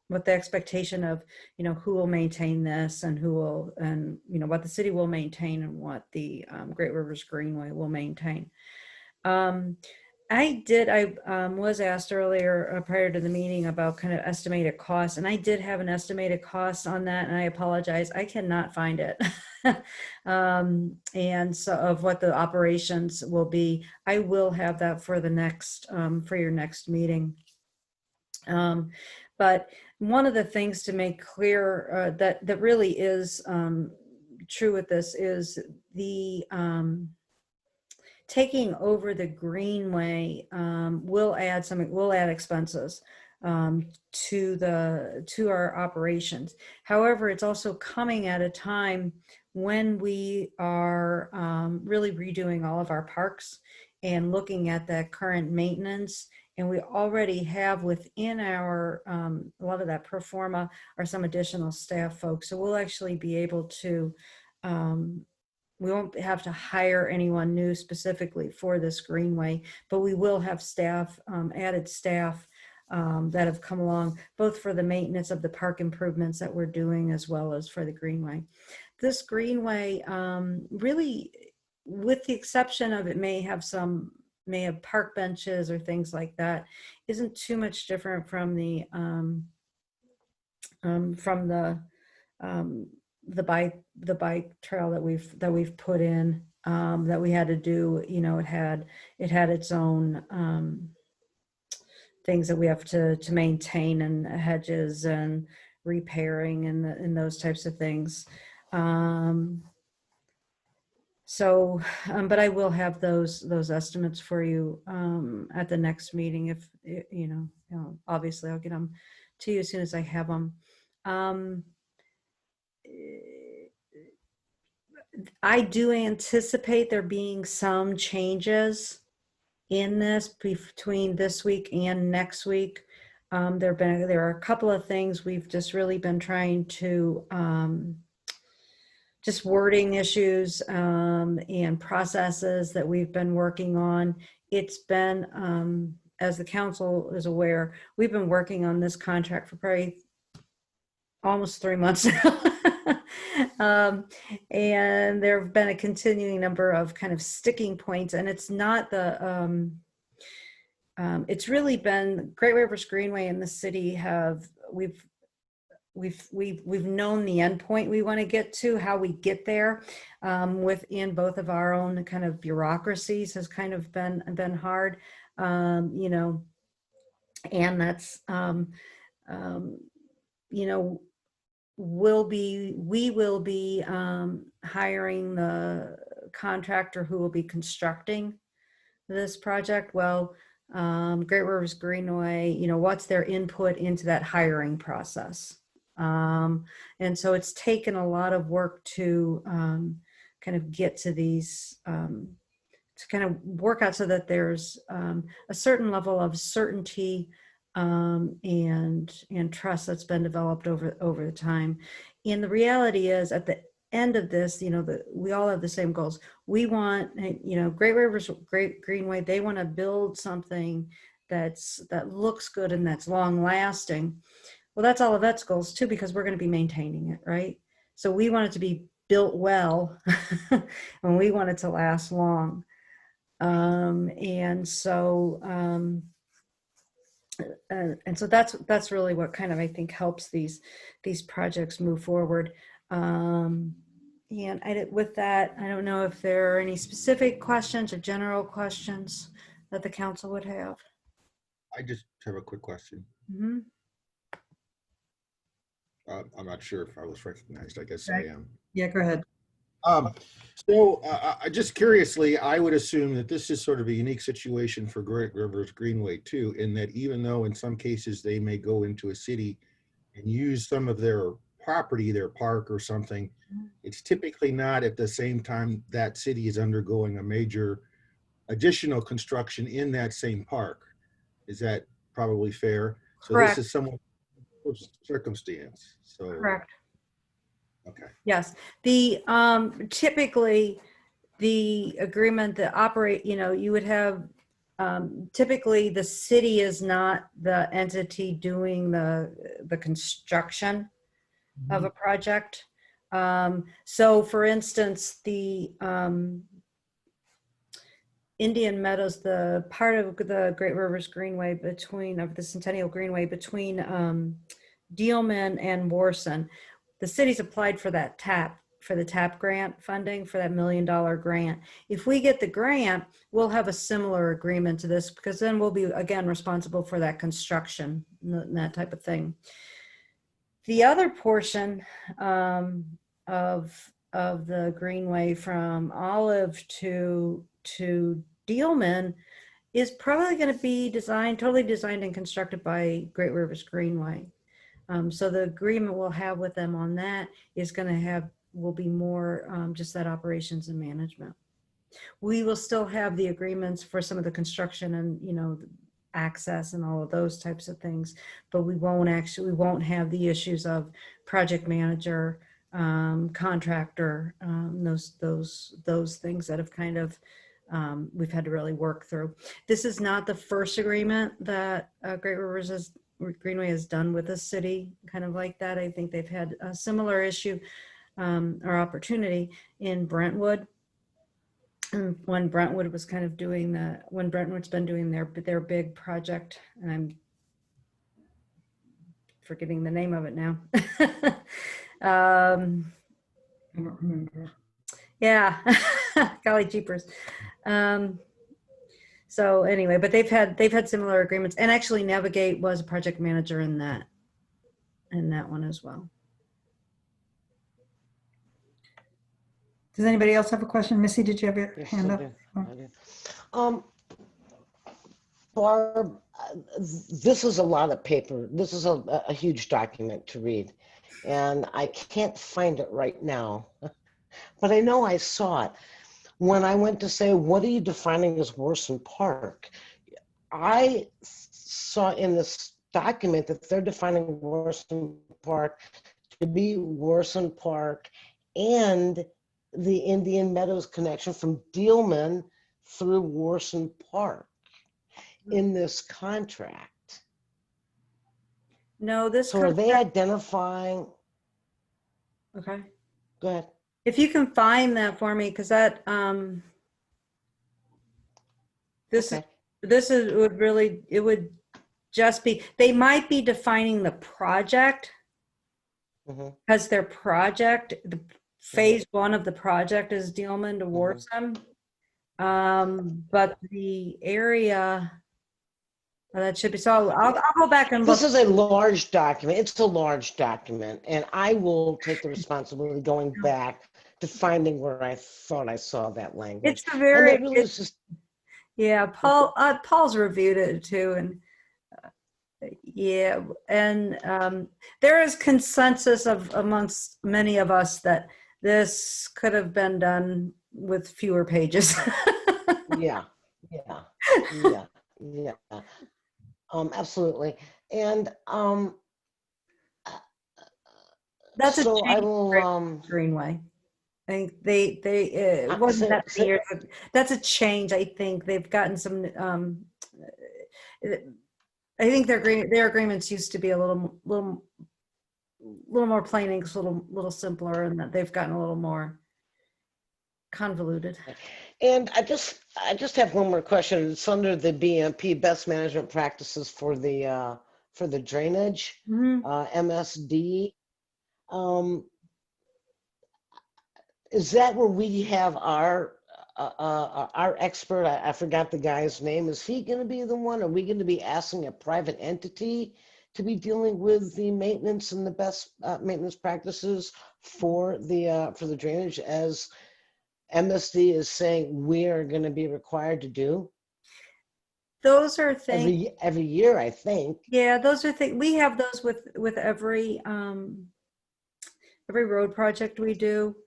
what the expectation of, who will maintain this, and what the city will maintain, and what the Great Rivers Greenway will maintain. I was asked earlier prior to the meeting about kind of estimated costs, and I did have an estimated cost on that, and I apologize, I cannot find it. And so of what the operations will be, I will have that for the next, for your next meeting. But one of the things to make clear that really is true with this is the taking over the Greenway will add expenses to our operations. However, it's also coming at a time when we are really redoing all of our parks and looking at that current maintenance. And we already have within our, a lot of that pro forma are some additional staff folks. So we'll actually be able to, we won't have to hire anyone new specifically for this Greenway, but we will have staff, added staff that have come along, both for the maintenance of the park improvements that we're doing, as well as for the Greenway. This Greenway, really, with the exception of it may have park benches or things like that, isn't too much different from the bike trail that we've put in, that we had to do. It had its own things that we have to maintain, and hedges and repairing and those types of things. But I will have those estimates for you at the next meeting. If obviously I'll get them to you as soon as I have them. I do anticipate there being some changes in this between this week and next week. There are a couple of things we've just really been trying to just wording issues and processes that we've been working on. It's been, as the council is aware, we've been working on this contract for probably almost 3 months now. And there have been a continuing number of kind of sticking points, and it's not it's really been Great Rivers Greenway and the city we've known the endpoint we want to get to. How we get there within both of our own kind of bureaucracies has kind of been hard, and that's we will be hiring the contractor who will be constructing this project. Well, Great Rivers Greenway, what's their input into that hiring process? And so it's taken a lot of work to kind of get to these, to kind of work out so that there's a certain level of certainty and trust that's been developed over the time. And the reality is, end of this, we all have the same goals. We want, Great Rivers, Great Greenway, they want to build something that looks good and that's long lasting. Well, that's Olivet's goals too, because we're going to be maintaining it, right? So we want it to be built well and we want it to last long. And so that's really what kind of, I think, helps these projects move forward. And with that, I don't know if there are any specific questions or general questions that the council would have. I just have a quick question. Mm-hmm. I'm not sure if I was recognized. I guess I am. Yeah, go ahead. I just curiously, I would assume that this is sort of a unique situation for Great Rivers Greenway too, in that even though in some cases they may go into a city and use some of their property, their park or something, it's typically not at the same time that city is undergoing a major additional construction in that same park. Is that probably fair? So Correct. this is somewhat circumstance. So Correct. Okay. Yes. The typically the agreement that operate, you would have typically the city is not the entity doing the construction of a project. So for instance, the Indian Meadows, the part of the Great Rivers Greenway of the Centennial Greenway between Dealman and Warson, the city's applied for that the TAP grant funding, for that $1 million grant. If we get the grant, we'll have a similar agreement to this, because then we'll be, again, responsible for that construction and that type of thing. The other portion of the Greenway from Olive to Dealman is probably going to be totally designed and constructed by Great Rivers Greenway. So the agreement we'll have with them on that will be more just that operations and management. We will still have the agreements for some of the construction and, access and all of those types of things, but we won't have the issues of project manager, contractor, those things that have kind of, we've had to really work through. This is not the first agreement that Great Rivers Greenway has done with the city, kind of like that. I think they've had a similar issue or opportunity in Brentwood. When Brentwood was kind of when Brentwood's been doing their big project, and I'm forgetting the name of it now. I don't remember. Yeah, golly jeepers. So anyway, but they've had similar agreements, and actually Navigate was a project manager in that one as well. Does anybody else have a question? Missy, did you have your hand up? Barb, this is a lot of paper. This is a huge document to read, and I can't find it right now, but I know I saw it. When I went to say, what are you defining as Warson Park? I saw in this document that they're defining Warson Park to be Warson Park and the Indian Meadows connection from Dealman through Warson Park in this contract. No, So are they identifying? Okay. Go ahead. If you can find that for me, because that it would just be, they might be defining the project, because their project, the phase one of the project is Dealman to Warson, but the area that should be, so I'll go back and look. This is a large document. It's a large document, and I will take the responsibility of going back to finding where I thought I saw that language. It's a very, and it really is just, yeah, Paul's reviewed it too, and yeah, and there is consensus amongst many of us that this could have been done with fewer pages. yeah. Absolutely. And that's so a I will Greenway. think it wasn't that many years. That's a change. I think they've gotten some, I think their agreements used to be a little more plain English, little simpler, and that they've gotten a little more convoluted. And I just have one more question. It's under the BMP, best management practices for the drainage, MSD. Is that where we have our expert? I forgot the guy's name. Is he going to be the one? Are we going to be asking a private entity to be dealing with the maintenance and the best maintenance practices for the drainage, as MSD is saying we are going to be required to do? Those are things every year, I think. Yeah, those are things we have those with every road project we do.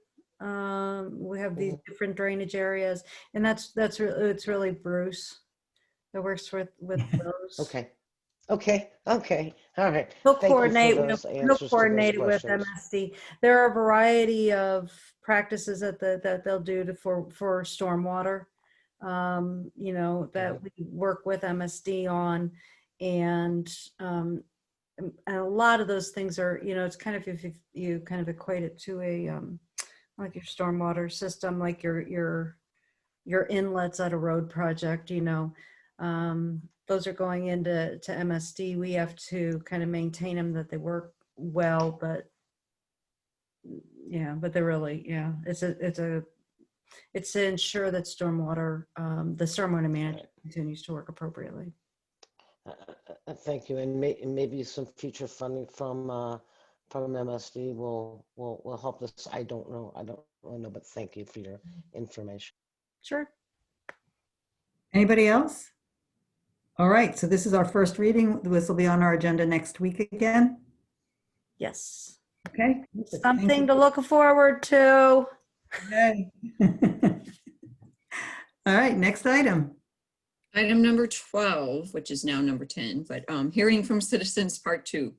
We have these different drainage areas, and it's really Bruce that works with those. Okay. All right. He'll Thank you for coordinate. those He'll answers to those coordinate with questions. MSD. There are a variety of practices that they'll do for stormwater. That we work with MSD on, and a lot of those things are, it's kind of, if you kind of equate it to a like your stormwater system, like your inlets at a road project, those are going into MSD. We have to kind of maintain them, that they work well, but they're really, it's to ensure that stormwater, the stormwater management continues to work appropriately. Thank you, and maybe some future funding from MSD will help this. I don't really know, but thank you for your information. Sure. Anybody else? All right, so this is our first reading. This will be on our agenda next week again. Yes. Okay. Something to look forward to. Okay. All right, next item. Item number 12, which is now number 10, but hearing from citizens, part 2.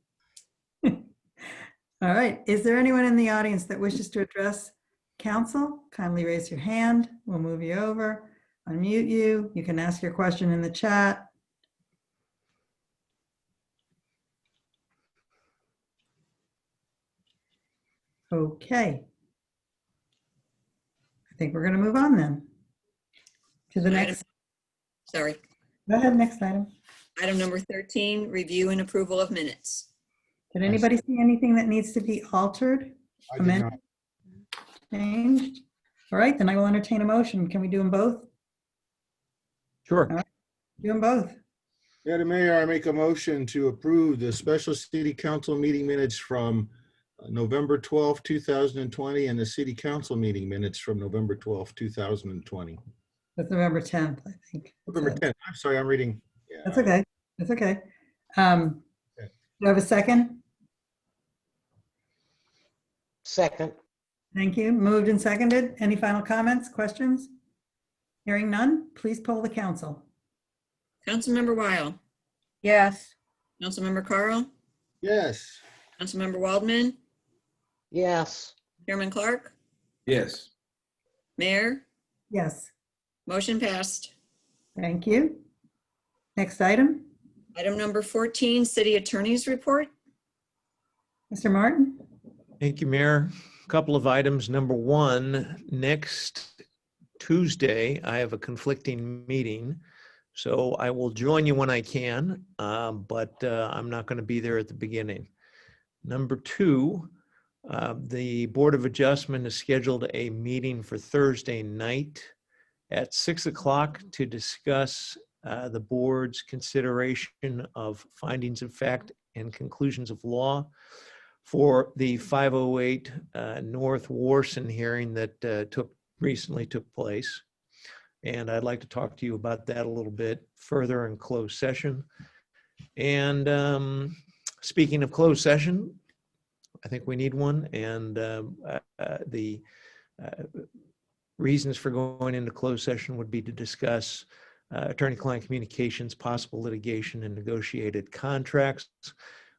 All right, is there anyone in the audience that wishes to address council? Kindly raise your hand. We'll move you over, unmute you. You can ask your question in the chat. Okay. I think we're going to move on then to the next. Sorry. Go ahead, next item. Item number 13, review and approval of minutes. Did anybody see anything that needs to be altered, I did not. amended, changed? All right, then I will entertain a motion. Can we do them both? Sure. All right, do them both. Yeah, the mayor, I make a motion to approve the special city council meeting minutes from November 12, 2020, and the city council meeting minutes from November 12, 2020. That's November 10th, I think. November 10th. I'm sorry, I'm reading. Yeah. That's okay. That's okay. Do I have a second? Second. Thank you. Moved and seconded. Any final comments, questions? Hearing none, please poll the council. Councilmember Weil, Yes. Councilmember Carl, Yes. Councilmember Waldman, Yes. Chairman Clark, Yes. Mayor, Yes, motion passed. thank you. Next item, Item number 14, city attorney's report. Mr. Martin. Thank you, Mayor. A couple of items. Number one, next Tuesday, I have a conflicting meeting, so I will join you when I can, but I'm not going to be there at the beginning. Number two, the Board of Adjustment has scheduled a meeting for Thursday night at 6 o'clock to discuss the board's consideration of findings of fact and conclusions of law for the 508 North Warson hearing that recently took place. And I'd like to talk to you about that a little bit further in closed session. And speaking of closed session, I think we need one. And the reasons for going into closed session would be to discuss attorney-client communications, possible litigation, and negotiated contracts,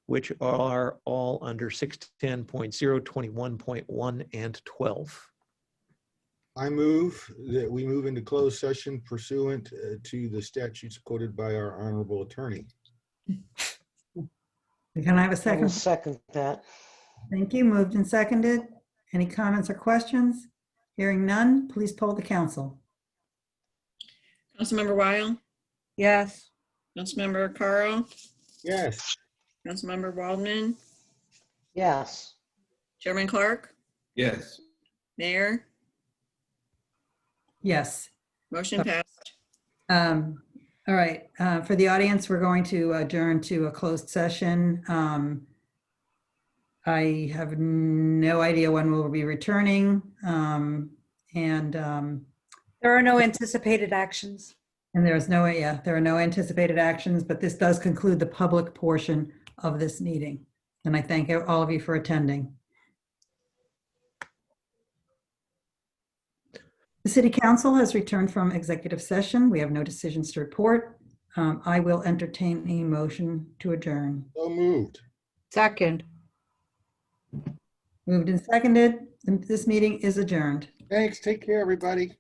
which are all under 610.021.1 and 12. I move that we move into closed session pursuant to the statutes quoted by our honorable attorney. Can I have a I will second? second that. Thank you. Moved and seconded. Any comments or questions? Hearing none, please poll the council. Councilmember Weil, Yes. Councilmember Carl, Yes. Councilmember Waldman, Yes. Chairman Clark, Yes. Mayor, Yes. motion passed. All right, for the audience, we're going to adjourn to a closed session. I have no idea when we'll be returning. There are no anticipated actions. And there's no, yeah, there are no anticipated actions, but this does conclude the public portion of this meeting. And I thank all of you for attending. The City Council has returned from executive session. We have no decisions to report. I will entertain a motion to adjourn. So moved. Second. Moved and seconded. This meeting is adjourned. Thanks. Take care, everybody.